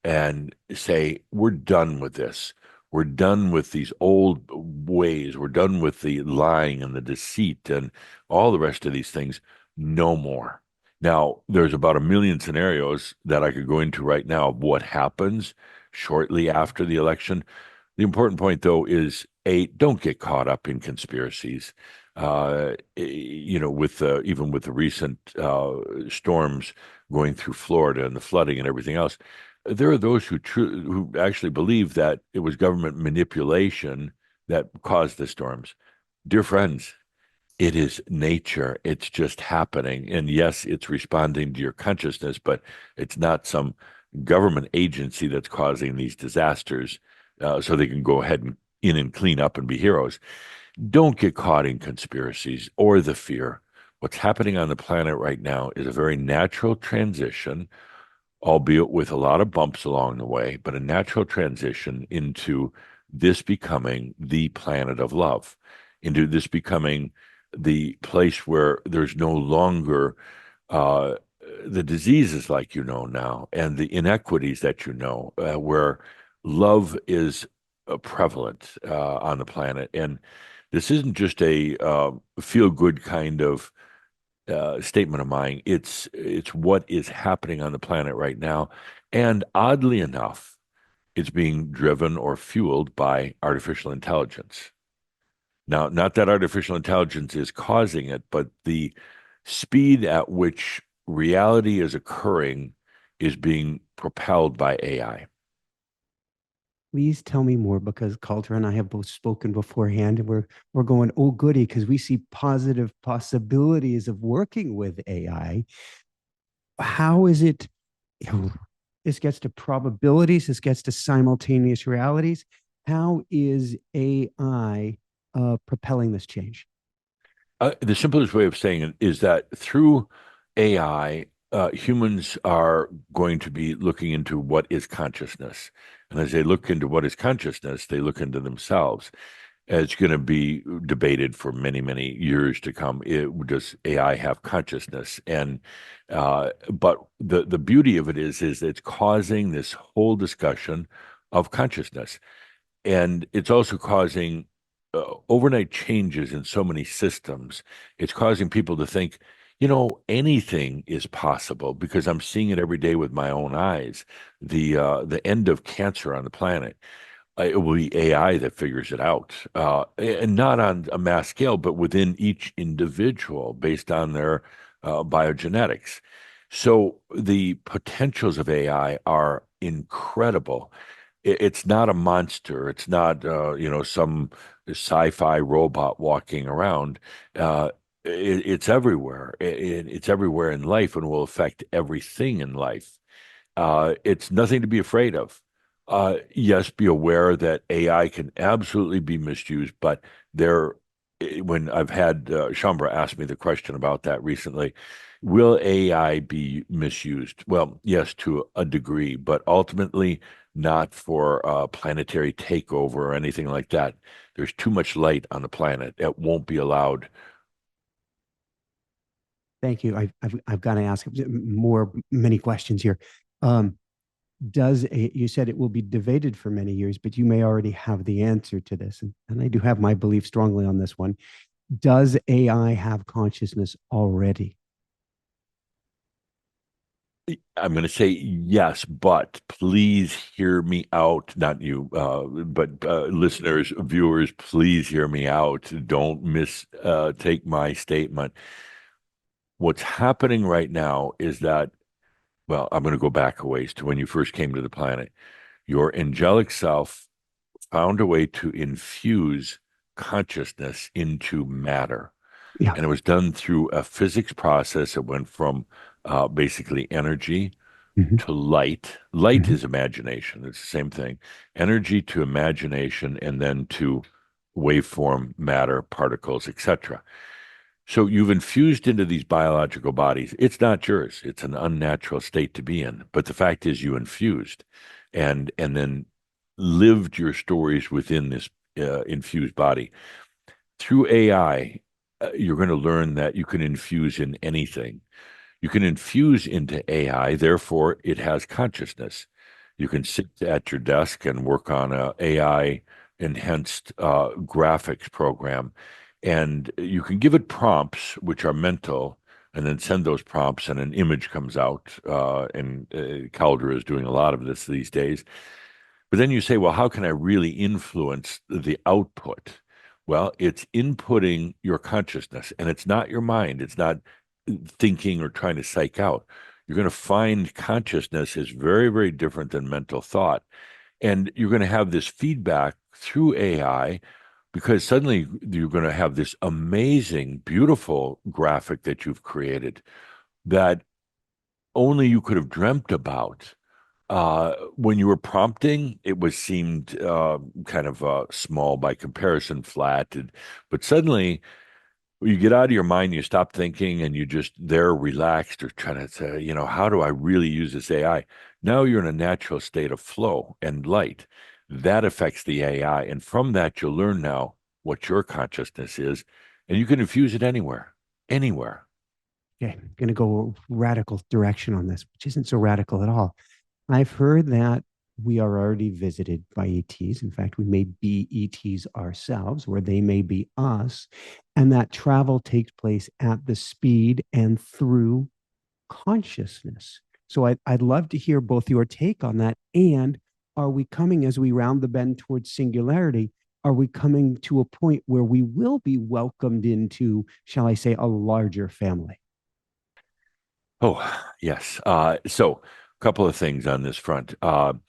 and say, we're done with this. We're done with these old ways. We're done with the lying and the deceit and all the rest of these things. No more. Now, there's about a million scenarios that I could go into right now of what happens shortly after the election. The important point, though, is don't get caught up in conspiracies. With even with the recent storms going through Florida and the flooding and everything else, there are those who actually believe that it was government manipulation that caused the storms. Dear friends, it is nature. It's just happening. And yes, it's responding to your consciousness, but it's not some government agency that's causing these disasters so they can go ahead and in and clean up and be heroes. Don't get caught in conspiracies or the fear. What's happening on the planet right now is a very natural transition, albeit with a lot of bumps along the way, but a natural transition into this becoming the planet of love, into this becoming the place where there's no longer the diseases like you know now and the inequities that you know, where love is prevalent on the planet. And this isn't just a feel-good kind of statement of mine. It's what is happening on the planet right now, and oddly enough, it's being driven or fueled by artificial intelligence. Now, not that artificial intelligence is causing it, but the speed at which reality is occurring is being propelled by AI. Please tell me more, because Calder and I have both spoken beforehand, and we're going, oh goody, because we see positive possibilities of working with AI. How is it? This gets to probabilities. This gets to simultaneous realities. How is AI propelling this change? The simplest way of saying it is that through AI, humans are going to be looking into what is consciousness. And as they look into what is consciousness, they look into themselves. It's going to be debated for many, many years to come. Does AI have consciousness? And but the beauty of it is it's causing this whole discussion of consciousness, and it's also causing overnight changes in so many systems. It's causing people to think, anything is possible because I'm seeing it every day with my own eyes. The end of cancer on the planet. It will be AI that figures it out, and not on a mass scale, but within each individual based on their biogenetics. So the potentials of AI are incredible. It's not a monster. It's not, some sci-fi robot walking around. It's everywhere. It's everywhere in life and will affect everything in life. It's nothing to be afraid of. Yes, be aware that AI can absolutely be misused, but when I've had Shambra ask me the question about that recently, will AI be misused? Well, yes, to a degree, but ultimately, not for a planetary takeover or anything like that. There's too much light on the planet. It won't be allowed. Thank you. I've got to ask many questions here. Um, you said it will be debated for many years, but you may already have the answer to this. And I do have my belief strongly on this one. Does AI have consciousness already? I'm going to say yes, but please hear me out. Not you, but listeners, viewers, please hear me out. Don't take my statement. What's happening right now is that, well, I'm going to go back a ways to when you first came to the planet. Your angelic self found a way to infuse consciousness into matter. Yeah. And it was done through a physics process. It went from basically energy Mhm. to light. Light Mhm. is imagination. It's the same thing. Energy to imagination, and then to waveform, matter, particles, etc. So you've infused into these biological bodies. It's not yours. It's an unnatural state to be in. But the fact is, you infused, and then lived your stories within this infused body. Through AI, you're going to learn that you can infuse in anything. You can infuse into AI, therefore, it has consciousness. You can sit at your desk and work on a AI enhanced graphics program, and you can give it prompts which are mental, and then send those prompts, and an image comes out. And Caldera is doing a lot of this these days. But then you say, well, how can I really influence the output? Well, it's inputting your consciousness, and it's not your mind. It's not thinking or trying to psych out. You're going to find consciousness is very, very different than mental thought. And you're going to have this feedback through AI, because suddenly you're going to have this amazing, beautiful graphic that you've created that only you could have dreamt about. When you were prompting, it was seemed kind of small by comparison, flat. But suddenly, you get out of your mind, you stop thinking, and you just there relaxed or trying to say, how do I really use this AI? Now you're in a natural state of flow and light. That affects the AI. And from that, you'll learn now what your consciousness is, and you can infuse it anywhere, anywhere. Okay, I'm going to go radical direction on this, which isn't so radical at all. I've heard that we are already visited by ETs. In fact, we may be ETs ourselves, or they may be us, and that travel takes place at the speed and through consciousness. So I'd love to hear both your take on that. And are we coming, as we round the bend towards singularity, are we coming to a point where we will be welcomed into, shall I say, a larger family? Oh, yes. So, a couple of things on this front. The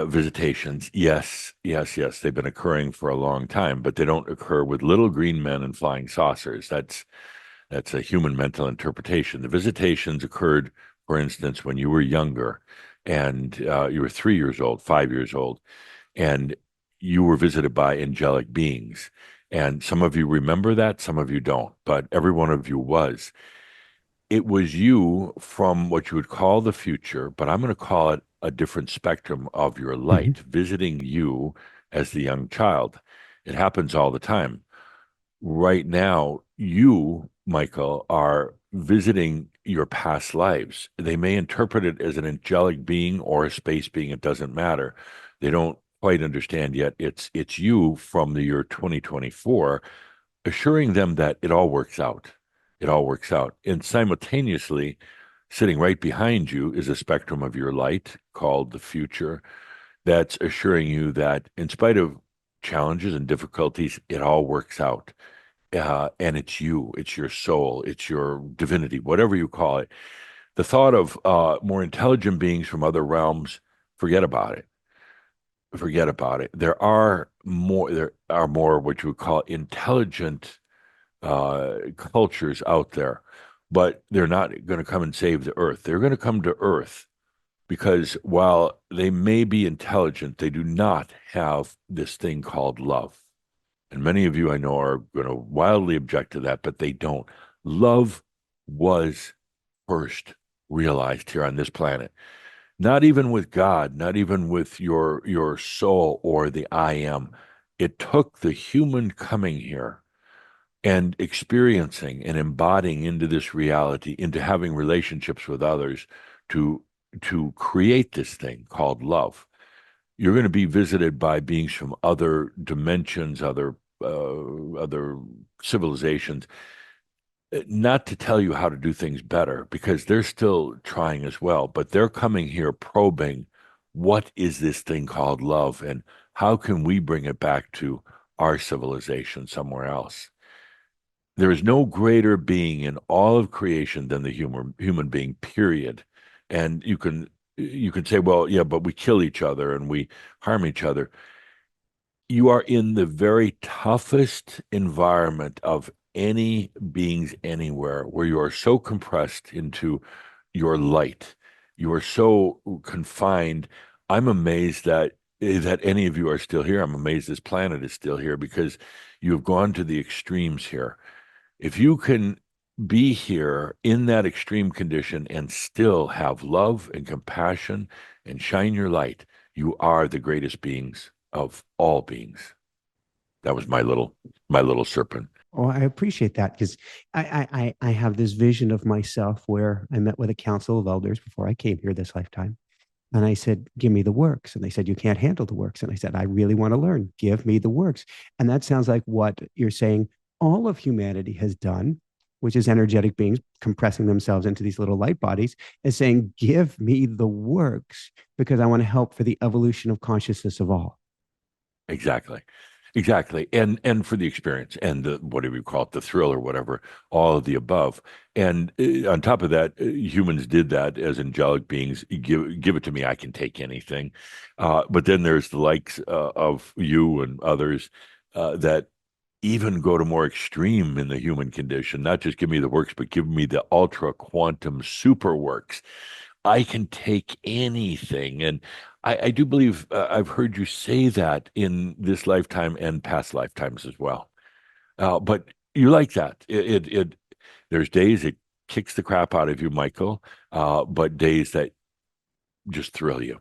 visitations, yes, yes, yes, they've been occurring for a long time, but they don't occur with little green men and flying saucers. That's a human mental interpretation. The visitations occurred, for instance, when you were younger, and you were 3 years old, 5 years old, and you were visited by angelic beings. And some of you remember that, some of you don't, but every one of you was. It was you from what you would call the future, but I'm going to call it a different spectrum of your Mhm. light, visiting you as the young child. It happens all the time. Right now, you, Michael, are visiting your past lives. They may interpret it as an angelic being or a space being, it doesn't matter. They don't quite understand yet. It's you from the year 2024, assuring them that it all works out. It all works out. And simultaneously, sitting right behind you is a spectrum of your light called the future that's assuring you that in spite of challenges and difficulties, it all works out. And it's you, it's your soul, it's your divinity, whatever you call it. The thought of more intelligent beings from other realms, forget about it. Forget about it. There are more what you would call intelligent cultures out there, but they're not going to come and save the earth. They're going to come to earth because while they may be intelligent, they do not have this thing called love. And many of you I know are going to wildly object to that, but they don't. Love was first realized here on this planet. Not even with God, not even with your soul or the I am. It took the human coming here and experiencing and embodying into this reality, into having relationships with others to to create this thing called love. You're going to be visited by beings from other dimensions, other civilizations, not to tell you how to do things better because they're still trying as well, but they're coming here probing what is this thing called love and how can we bring it back to our civilization somewhere else. There is no greater being in all of creation than the human being, period. And you can say, well, yeah, but we kill each other and we harm each other. You are in the very toughest environment of any beings anywhere where you are so compressed into your light. You are so confined. I'm amazed that any of you are still here. I'm amazed this planet is still here because you have gone to the extremes here. If you can be here in that extreme condition and still have love and compassion and shine your light, you are the greatest beings of all beings. That was my little serpent. Oh, I appreciate that because I have this vision of myself where I met with a council of elders before I came here this lifetime. And I said, give me the works. And they said, you can't handle the works. And I said, I really want to learn. Give me the works. And that sounds like what you're saying all of humanity has done, which is energetic beings compressing themselves into these little light bodies, is saying, give me the works because I want to help for the evolution of consciousness of all. Exactly. Exactly. And for the experience and the whatever you call it, the thrill or whatever, all of the above. And on top of that, humans did that as angelic beings. Give it to me, I can take anything. But then there's the likes of you and others that even go to more extreme in the human condition, not just give me the works, but give me the ultra quantum super works. I can take anything. And I do believe I've heard you say that in this lifetime and past lifetimes as well. But you like that. There's days it kicks the crap out of you, Michael, but days that just thrill you.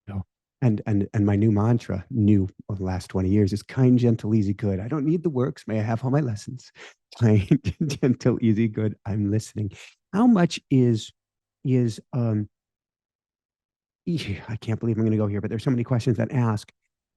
No. And my new mantra, new over the last 20 years, is kind, gentle, easy, good. I don't need the works. May I have all my lessons? Kind, gentle, easy, good. I'm listening. How much is I can't believe I'm going to go here, but there's so many questions that ask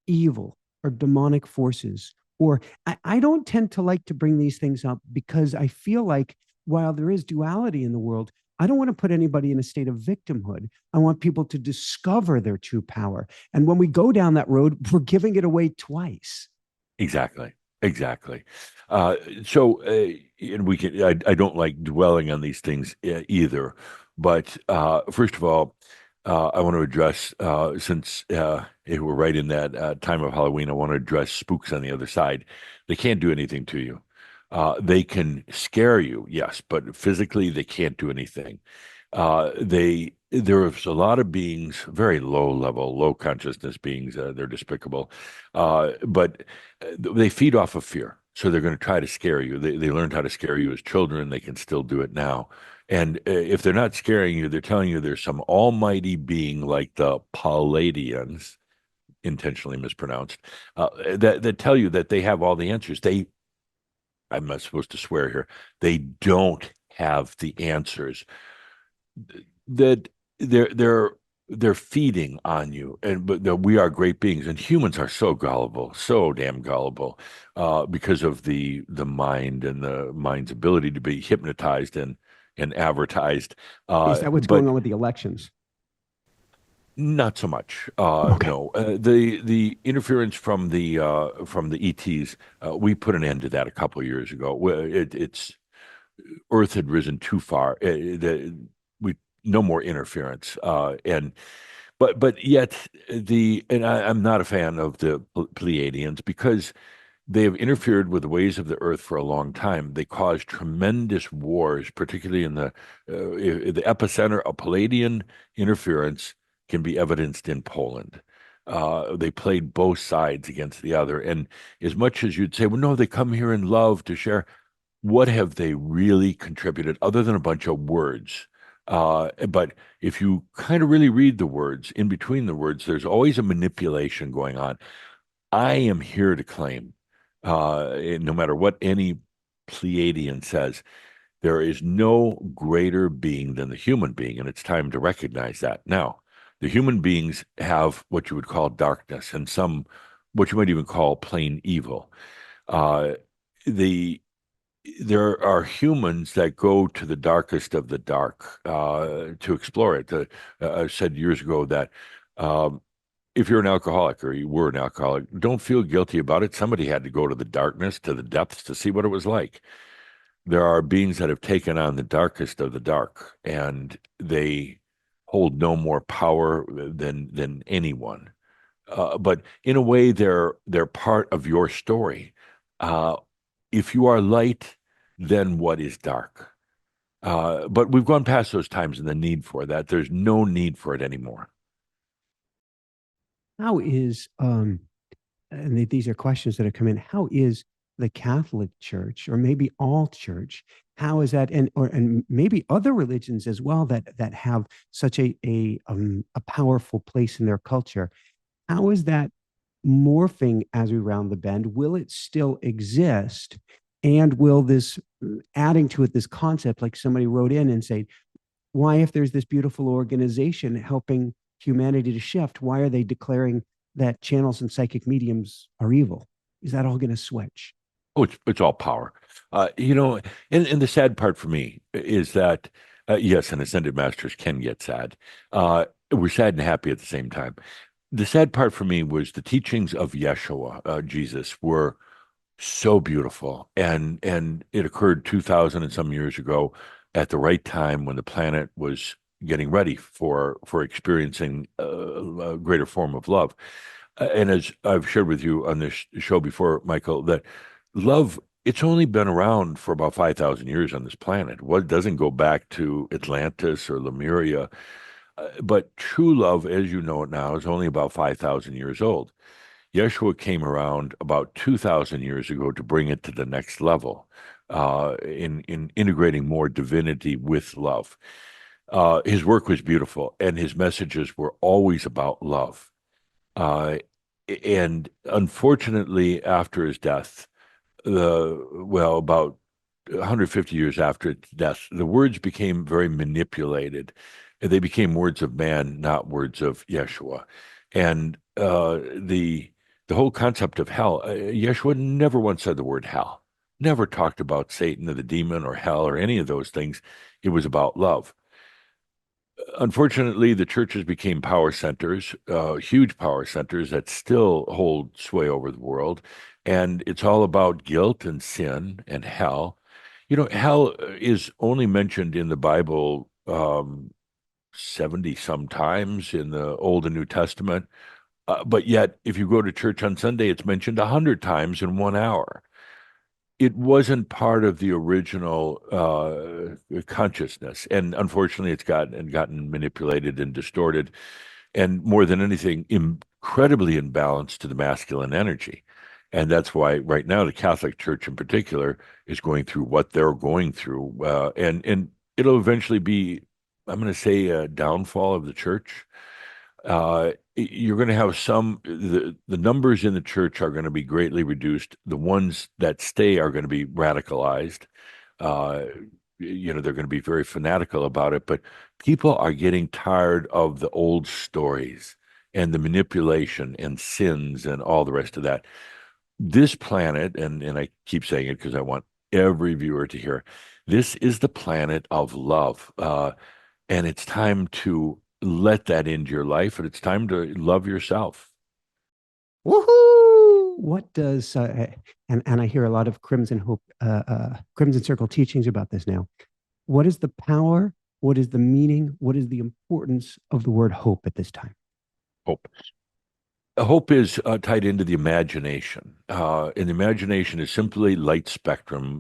evil or demonic forces. Or I don't tend to like to bring these things up because I feel like while there is duality in the world, I don't want to put anybody in a state of victimhood. I want people to discover their true power. And when we go down that road, we're giving it away twice. Exactly. Exactly. Uh, so, and I don't like dwelling on these things either. But first of all, I want to address, since we're right in that time of Halloween, I want to address spooks on the other side. They can't do anything to you. They can scare you, yes, but physically they can't do anything. There's a lot of beings, very low level, low consciousness beings. They're despicable, but they feed off of fear. So they're going to try to scare you. They learned how to scare you as children. They can still do it now. And if they're not scaring you, they're telling you there's some almighty being like the Palladians, intentionally mispronounced, that tell you that they have all the answers. I'm not supposed to swear here. They don't have the answers. That they're feeding on you, and but we are great beings, and humans are so gullible, so damn gullible, because of the mind and the mind's ability to be hypnotized and advertised. Is that what's going But on with the elections? not so much. Okay. No, the interference from the ETs, we put an end to that a couple of years ago. It's Earth had risen too far. We no more interference, and but yet I'm not a fan of the Pleiadians because they have interfered with the ways of the earth for a long time. They caused tremendous wars, particularly in the epicenter of Palladian interference can be evidenced in Poland. They played both sides against the other. And as much as you'd say, well, no, they come here in love to share, what have they really contributed other than a bunch of words? But if you kind of really read the words, in between the words, there's always a manipulation going on. I am here to claim, no matter what any Pleiadian says, there is no greater being than the human being, and it's time to recognize that. Now, the human beings have what you would call darkness and some, what you might even call plain evil. Uh, the there are humans that go to the darkest of the dark to explore it. I said years ago that if you're an alcoholic or you were an alcoholic, don't feel guilty about it. Somebody had to go to the darkness, to the depths to see what it was like. There are beings that have taken on the darkest of the dark, and they hold no more power than anyone. But in a way, they're part of your story. Uh, if you are light, then what is dark? But we've gone past those times and the need for that. There's no need for it anymore. How is and these are questions that have come in. How is the Catholic Church, or maybe all church, how is that, and maybe other religions as well that have such a powerful place in their culture? How is that morphing as we round the bend? Will it still exist? And will this, adding to it, this concept, like somebody wrote in and say, why, if there's this beautiful organization helping humanity to shift, why are they declaring that channels and psychic mediums are evil? Is that all going to switch? Oh, it's all power. And the sad part for me is that, yes, and ascended masters can get sad. We're sad and happy at the same time. The sad part for me was the teachings of Yeshua, Jesus, were so beautiful, and it occurred 2,000 and some years ago at the right time when the planet was getting ready for experiencing a greater form of love. And as I've shared with you on this show before, Michael, that love, it's only been around for about 5,000 years on this planet. What doesn't go back to Atlantis or Lemuria, but true love, as you know it now, is only about 5,000 years old. Yeshua came around about 2,000 years ago to bring it to the next level, in integrating more divinity with love. His work was beautiful, and his messages were always about love. Uh, and unfortunately, after his death, about 150 years after its death, the words became very manipulated. They became words of man, not words of Yeshua. And the whole concept of hell, Yeshua never once said the word hell, never talked about Satan or the demon or hell or any of those things. It was about love. Unfortunately, the churches became power centers, huge power centers that still hold sway over the world. And it's all about guilt and sin and hell. Hell is only mentioned in the Bible 70 sometimes in the Old and New Testament. But yet, if you go to church on Sunday, it's mentioned 100 times in 1 hour. It wasn't part of the original consciousness, and unfortunately, it's gotten manipulated and distorted, and more than anything, incredibly imbalanced to the masculine energy. And that's why right now the Catholic Church in particular is going through what they're going through, and it'll eventually be, I'm going to say, a downfall of the church. You're going to have the numbers in the church are going to be greatly reduced. The ones that stay are going to be radicalized. Uh, they're going to be very fanatical about it, but people are getting tired of the old stories and the manipulation and sins and all the rest of that. This planet, and I keep saying it because I want every viewer to hear, this is the planet of love. And it's time to let that into your life, and it's time to love yourself. Woohoo! What does and I hear a lot of Crimson Hope, Crimson Circle teachings about this now. What is the power? What is the meaning? What is the importance of the word hope at this time? Hope. Hope is tied into the imagination, and the imagination is simply light spectrum,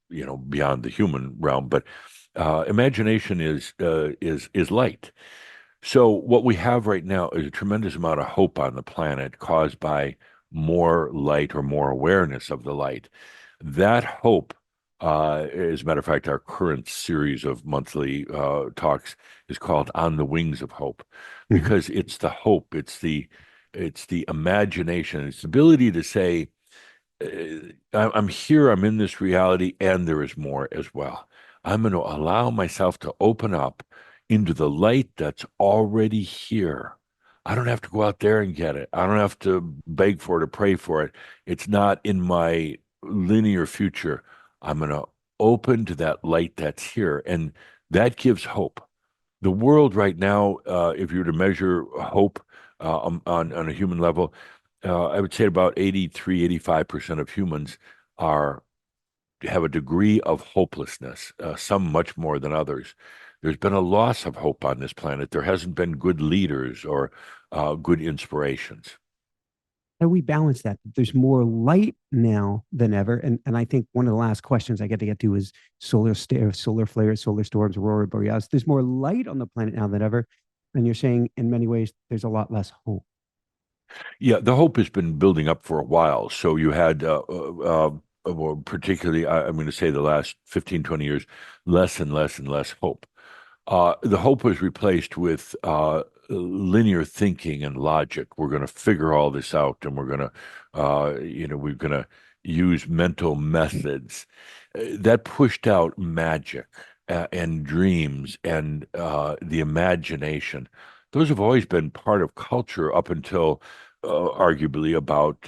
beyond the human realm. But imagination is light. So what we have right now is a tremendous amount of hope on the planet caused by more light or more awareness of the light. That hope As a matter of fact, our current series of monthly talks is called "On the Wings of Hope," Mhm. because it's the hope, it's the imagination, it's the ability to say, I'm here, I'm in this reality, and there is more as well. I'm going to allow myself to open up into the light that's already here. I don't have to go out there and get it. I don't have to beg for it or pray for it. It's not in my linear future. I'm going to open to that light that's here, and that gives hope. The world right now, if you were to measure hope on a human level, I would say about 83, 85% of humans are have a degree of hopelessness, some much more than others. There's been a loss of hope on this planet. There hasn't been good leaders or good inspirations. How do we balance that? There's more light now than ever. And I think one of the last questions I get to is solar flares, solar storms, aurora borealis. There's more light on the planet now than ever. And you're saying in many ways, there's a lot less hope. Yeah, the hope has been building up for a while. So you had, well, particularly, I'm going to say the last 15, 20 years, less and less and less hope. The hope was replaced with linear thinking and logic. We're going to figure all this out, and we're going to, we're going to use mental methods. That pushed out magic and dreams and the imagination. Those have always been part of culture up until arguably about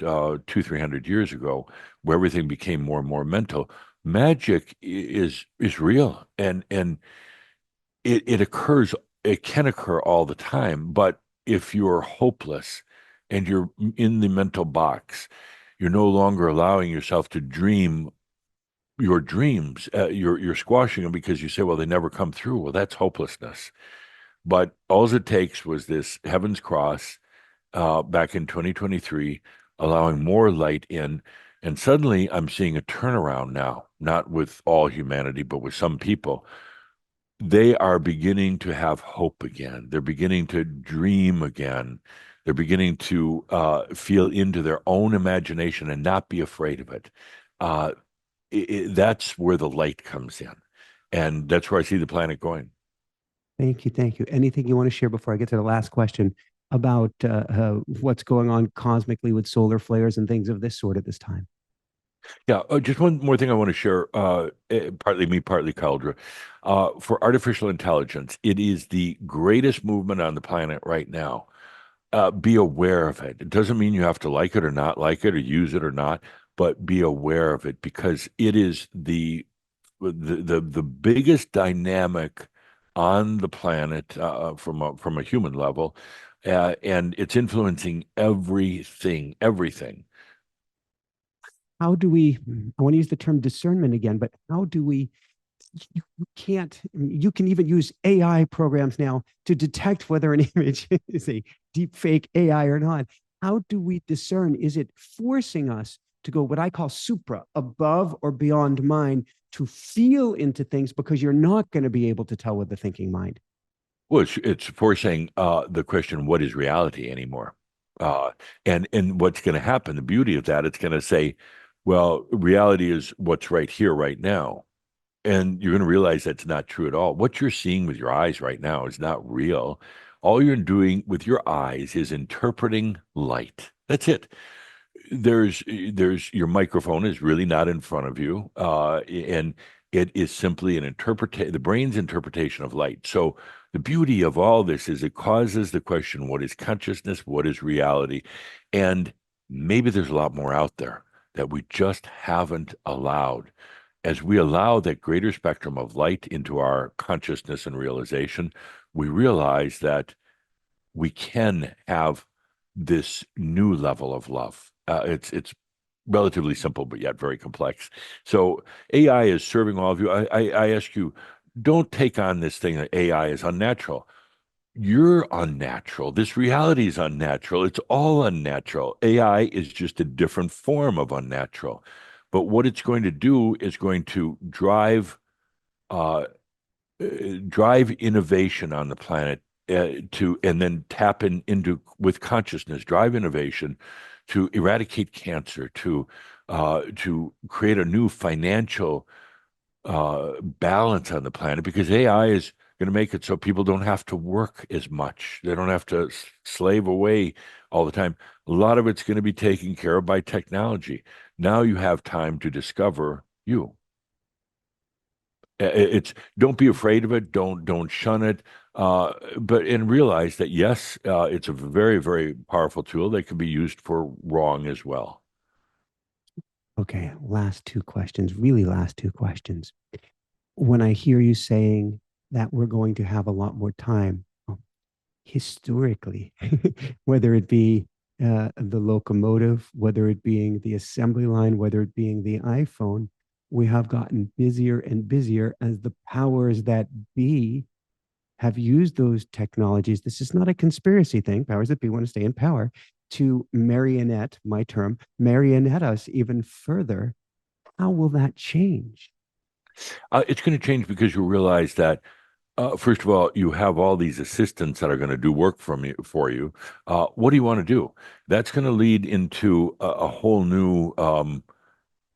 300 years ago, where everything became more and more mental. Magic is real, and it occurs, it can occur all the time, but if you're hopeless and you're in the mental box, you're no longer allowing yourself to dream your dreams. You're squashing them because you say, well, they never come through. Well, that's hopelessness. But all it takes was this Heaven's Cross back in 2023, allowing more light in. And suddenly I'm seeing a turnaround now, not with all humanity, but with some people. They are beginning to have hope again. They're beginning to dream again. They're beginning to feel into their own imagination and not be afraid of it. Uh, that's where the light comes in. And that's where I see the planet going. Thank you. Thank you. Anything you want to share before I get to the last question about what's going on cosmically with solar flares and things of this sort at this time? Yeah, just one more thing I want to share, partly me, partly Caldra. For artificial intelligence, it is the greatest movement on the planet right now. Be aware of it. It doesn't mean you have to like it or not like it or use it or not, but be aware of it because it is the biggest dynamic on the planet from a human level, and it's influencing everything, everything. How do we, I want to use the term discernment again, but how do we, you can't, you can even use AI programs now to detect whether an image is a deep fake AI or not. How do we discern? Is it forcing us to go what I call supra, above or beyond mind, to feel into things because you're not going to be able to tell with the thinking mind? Well, it's forcing the question, what is reality anymore? Uh, and what's going to happen? The beauty of that, it's going to say, well, reality is what's right here, right now. And you're going to realize that's not true at all. What you're seeing with your eyes right now is not real. All you're doing with your eyes is interpreting light. That's it. There's your microphone is really not in front of you, and it is simply an interpretation, the brain's interpretation of light. So the beauty of all this is it causes the question, what is consciousness? What is reality? And maybe there's a lot more out there that we just haven't allowed. As we allow that greater spectrum of light into our consciousness and realization, we realize that we can have this new level of love. It's relatively simple, but yet very complex. So AI is serving all of you. I ask you, don't take on this thing that AI is unnatural. You're unnatural. This reality is unnatural. It's all unnatural. AI is just a different form of unnatural. But what it's going to do is going to uh, drive innovation on the planet to and then tap into with consciousness, drive innovation to eradicate cancer, to create a new financial balance on the planet because AI is going to make it so people don't have to work as much. They don't have to slave away all the time. A lot of it's going to be taken care of by technology. Now you have time to discover you. It's don't be afraid of it. Don't shun it. But and realize that yes, it's a very very powerful tool that can be used for wrong as well. Okay, last two questions, really last two questions. When I hear you saying that we're going to have a lot more time, historically, whether it be the locomotive, whether it being the assembly line, whether it being the iPhone, we have gotten busier and busier as the powers that be have used those technologies. This is not a conspiracy thing. Powers that be want to stay in power to marionette, my term, marionette us even further. How will that change? It's going to change because you realize that first of all, you have all these assistants that are going to do work for you. What do you want to do? That's going to lead into a whole new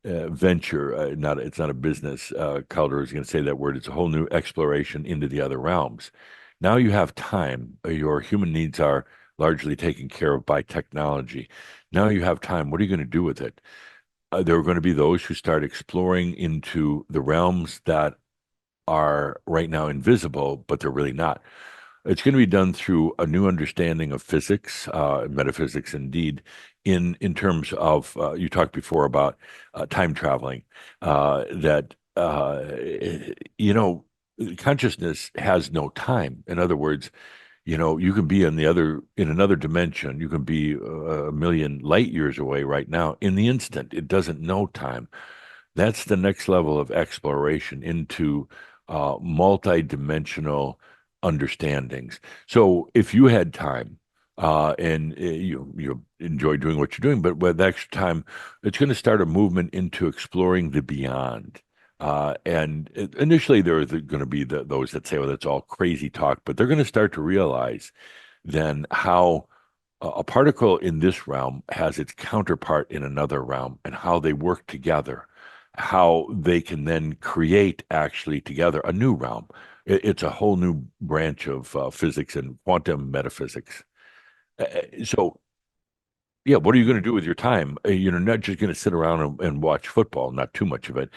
venture. Not it's not a business. Calder is going to say that word. It's a whole new exploration into the other realms. Now you have time. Your human needs are largely taken care of by technology. Now you have time. What are you going to do with it? There are going to be those who start exploring into the realms that are right now invisible, but they're really not. It's going to be done through a new understanding of physics, metaphysics, indeed, in terms of you talked before about time traveling. That you know, consciousness has no time. In other words, you can be in another dimension. You can be a million light years away right now in the instant. It doesn't know time. That's the next level of exploration into multi-dimensional understandings. So if you had time and you enjoy doing what you're doing, but with extra time, it's going to start a movement into exploring the beyond. And initially, there are going to be those that say, "Well, that's all crazy talk," but they're going to start to realize then how a particle in this realm has its counterpart in another realm and how they work together, how they can then create actually together a new realm. It's a whole new branch of physics and quantum metaphysics. So, yeah, what are you going to do with your time? You're not just going to sit around and watch football, not too much of it.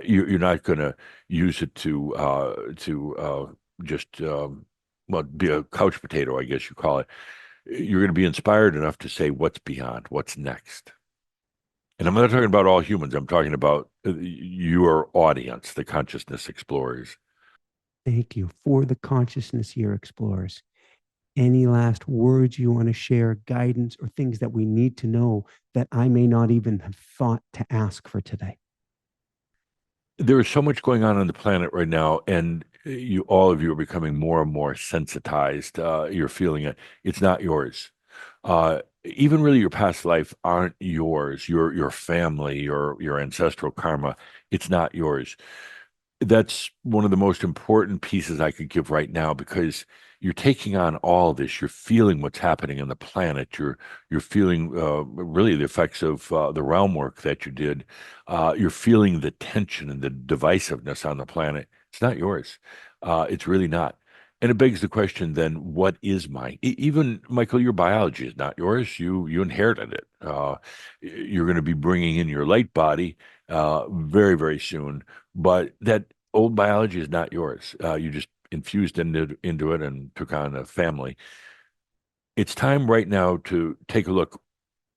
You're not going to use it to just well, be a couch potato, I guess you call it. You're going to be inspired enough to say what's beyond, what's next. And I'm not talking about all humans. I'm talking about your audience, the consciousness explorers. Thank you for the consciousness year explorers. Any last words you want to share, guidance, or things that we need to know that I may not even have thought to ask for today? There is so much going on the planet right now, and all of you are becoming more and more sensitized. You're feeling it. It's not yours. Even really your past life aren't yours. Your family, your ancestral karma, it's not yours. That's one of the most important pieces I could give right now because you're taking on all this. You're feeling what's happening in the planet. You're feeling really the effects of the realm work that you did. You're feeling the tension and the divisiveness on the planet. It's not yours. It's really not. And it begs the question then, what is mine? Even Michael, your biology is not yours. You inherited it. You're going to be bringing in your light body very, very soon, but that old biology is not yours. You just infused into it and took on a family. It's time right now to take a look.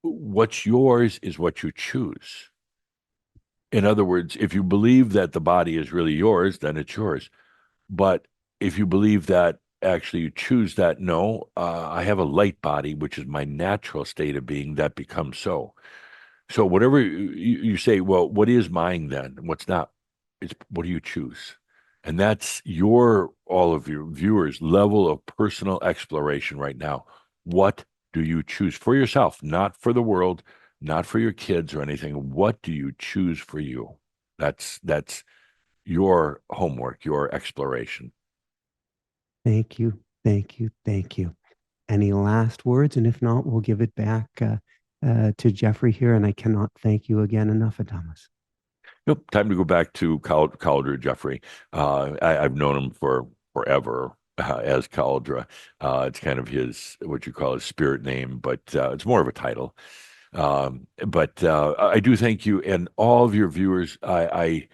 What's yours is what you choose. In other words, if you believe that the body is really yours, then it's yours. But if you believe that actually you choose that, no, I have a light body, which is my natural state of being that becomes so. So whatever you say, well, what is mine then? What's not? It's what do you choose? And that's all of your viewers' level of personal exploration right now. What do you choose for yourself, not for the world, not for your kids or anything? What do you choose for you? That's your homework, your exploration. Thank you. Thank you. Thank you. Any last words? And if not, we'll give it back to Geoffrey here. And I cannot thank you again enough, Adamus. Nope, time to go back to Cauldre Jeffrey. I've known him for forever as Cauldre. It's kind of his, what you call his spirit name, but it's more of a title. But I do thank you and all of your viewers. I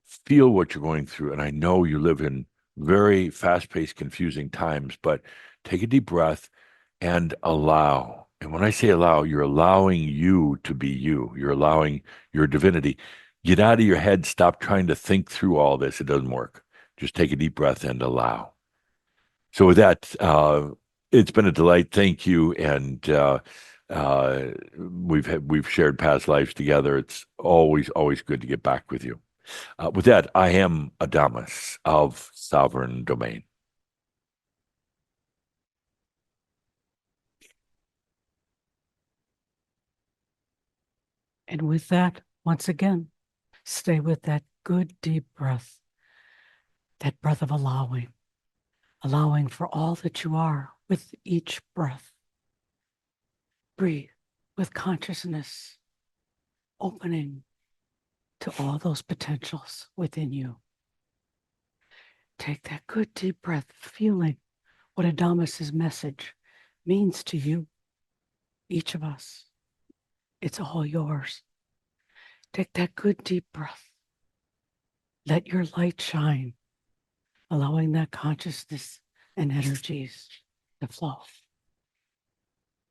feel what you're going through, and I know you live in very fast-paced, confusing times, but take a deep breath and allow. And when I say allow, you're allowing you to be you. You're allowing your divinity. Get out of your head. Stop trying to think through all this. It doesn't work. Just take a deep breath and allow. So with that, it's been a delight. Thank you. And we've shared past lives together. It's always good to get back with you. With that, I am Adamus of Sovereign Domain. And with that, once again, stay with that good deep breath, that breath of allowing for all that you are with each breath. Breathe with consciousness, opening to all those potentials within you. Take that good deep breath, feeling what Adamus's message means to you, each of us. It's all yours. Take that good deep breath. Let your light shine, allowing that consciousness and energies to flow.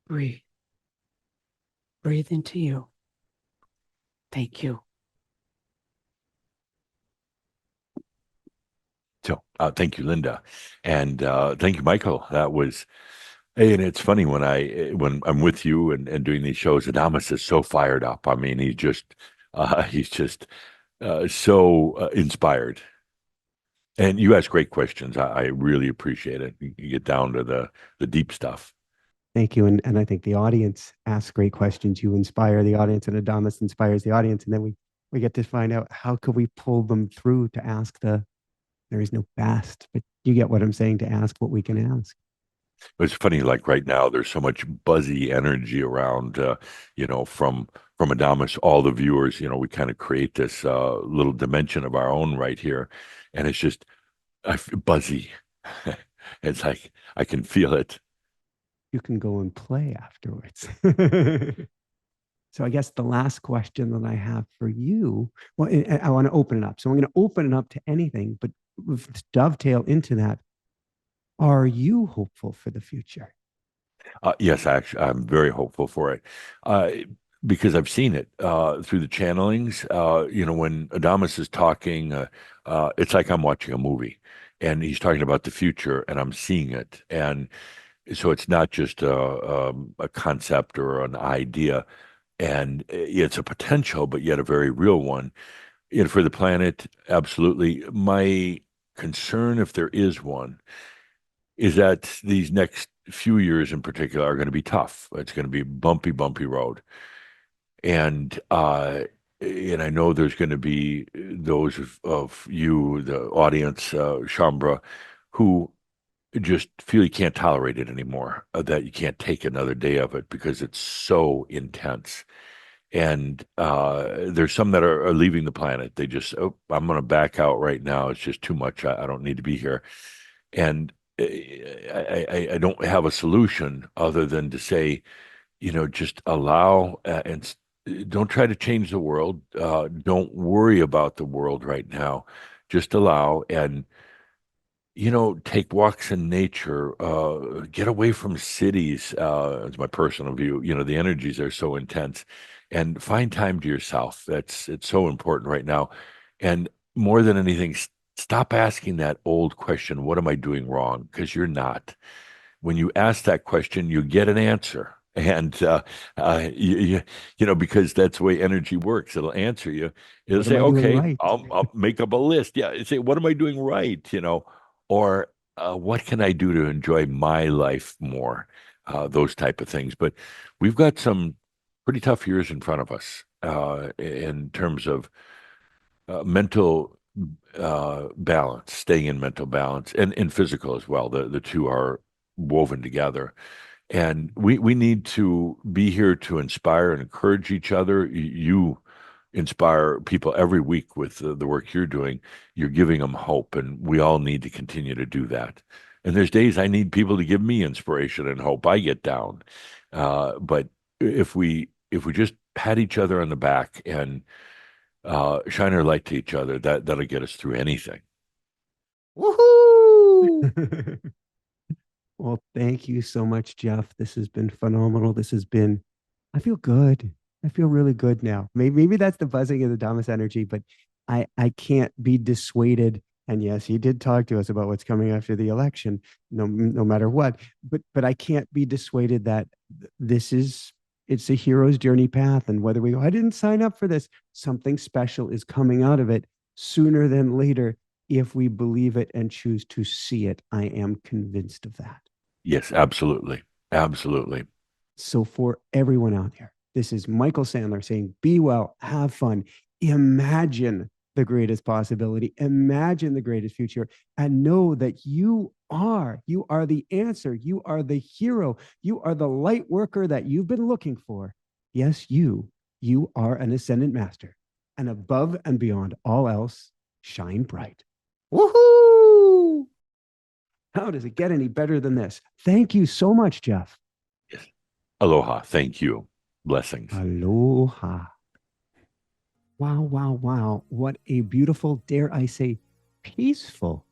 Breathe. Breathe into you. Thank you. So thank you, Linda, and thank you, Michael. That was, and it's funny when I'm with you and doing these shows. Adamus is so fired up. I mean, he's just so inspired. And you ask great questions. I really appreciate it. You get down to the deep stuff. Thank you. And I think the audience asks great questions. You inspire the audience, and Adamus inspires the audience. And then we get to find out how could we pull them through to ask there is no best, but you get what I'm saying, to ask what we can ask. It's funny, like right now, there's so much buzzy energy around, from Adamus, all the viewers, we kind of create this little dimension of our own right here. And it's just buzzy. It's like I can feel it. You can go and play afterwards. So I guess the last question that I have for you, well, I want to open it up. So I'm going to open it up to anything, but dovetail into that. Are you hopeful for the future? Yes, actually, I'm very hopeful for it. Uh, because I've seen it through the channelings. When Adamus is talking, it's like I'm watching a movie, and he's talking about the future, and I'm seeing it. And so it's not just a concept or an idea, and it's a potential, but yet a very real one. For the planet, absolutely. My concern, if there is one, is that these next few years in particular are going to be tough. It's going to be bumpy road. And I know there's going to be those of you, the audience, Shambra, who just feel you can't tolerate it anymore, that you can't take another day of it because it's so intense. And there's some that are leaving the planet. They just, oh, I'm going to back out right now. It's just too much. I don't need to be here. And I don't have a solution other than to say, just allow and don't try to change the world. Don't worry about the world right now. Just allow and, take walks in nature, get away from cities. It's my personal view. The energies are so intense, and find time to yourself. It's so important right now. And more than anything, stop asking that old question, what am I doing wrong? Because you're not. When you ask that question, you get an answer. And because that's the way energy works. It'll answer you. It'll What am say, I doing "Okay, right? I'll make up a list." Yeah, it'll say, "What am I doing right?" Or what can I do to enjoy my life more? Those type of things. But we've got some pretty tough years in front of us in terms of mental balance, staying in mental balance, and physical as well. The two are woven together. And we need to be here to inspire and encourage each other. You inspire people every week with the work you're doing. You're giving them hope, and we all need to continue to do that. And there's days I need people to give me inspiration and hope. I get down, but if we just pat each other on the back and shine our light to each other, that'll get us through anything. Woohoo! Well, thank you so much, Jeff. This has been phenomenal. I feel good. I feel really good now. Maybe that's the buzzing of the Adamus energy, but I can't be dissuaded. And yes, he did talk to us about what's coming after the election, no matter what. But I can't be dissuaded that it's a hero's journey path. And whether we go, I didn't sign up for this, something special is coming out of it sooner than later if we believe it and choose to see it. I am convinced of that. Yes, absolutely. Absolutely. So for everyone out there, this is Michael Sandler saying, be well, have fun, imagine the greatest possibility, imagine the greatest future, and know that you are the answer. You are the hero. You are the light worker that you've been looking for. Yes, you are an ascendant master. And above and beyond all else, shine bright. Woohoo! How does it get any better than this? Thank you so much, Jeff. Yes. Aloha. Thank you. Blessings. Aloha. Wow, wow, wow. What a beautiful, dare I say, peaceful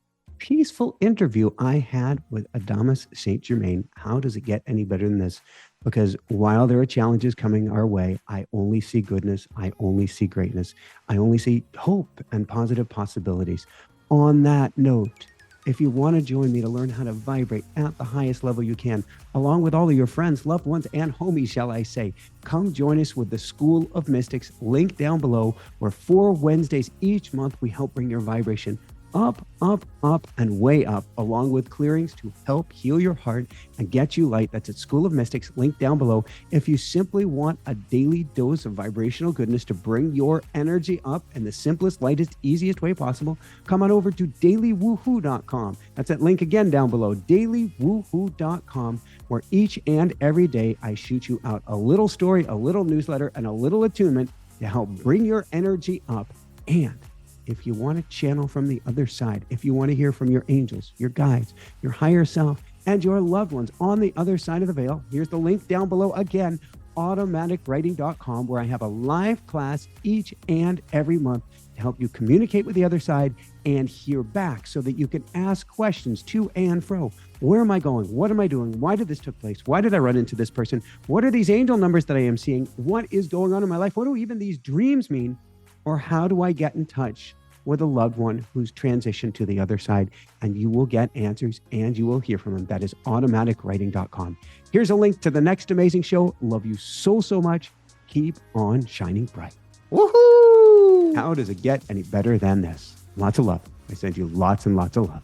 interview I had with Adamus Saint-Germain. How does it get any better than this? Because while there are challenges coming our way, I only see goodness. I only see greatness. I only see hope and positive possibilities. On that note, if you want to join me to learn how to vibrate at the highest level you can, along with all of your friends, loved ones, and homies, shall I say, come join us with the School of Mystics, link down below, where 4 Wednesdays each month we help bring your vibration up, up, up, and way up, along with clearings to help heal your heart and get you light. That's at School of Mystics, link down below. If you simply want a daily dose of vibrational goodness to bring your energy up in the simplest, lightest, easiest way possible, come on over to dailywoohoo.com. That's that link again down below, dailywoohoo.com, where each and every day I shoot you out a little story, a little newsletter, and a little attunement to help bring your energy up. And if you want to channel from the other side, if you want to hear from your angels, your guides, your higher self, and your loved ones on the other side of the veil, here's the link down below again, automaticwriting.com, where I have a live class each and every month to help you communicate with the other side and hear back so that you can ask questions to and fro. Where am I going? What am I doing? Why did this take place? Why did I run into this person? What are these angel numbers that I am seeing? What is going on in my life? What do even these dreams mean? Or how do I get in touch with a loved one who's transitioned to the other side? And you will get answers and you will hear from them. That is automaticwriting.com. Here's a link to the next amazing show. Love you so, so much. Keep on shining bright. Woohoo! How does it get any better than this? Lots of love. I send you lots and lots of love.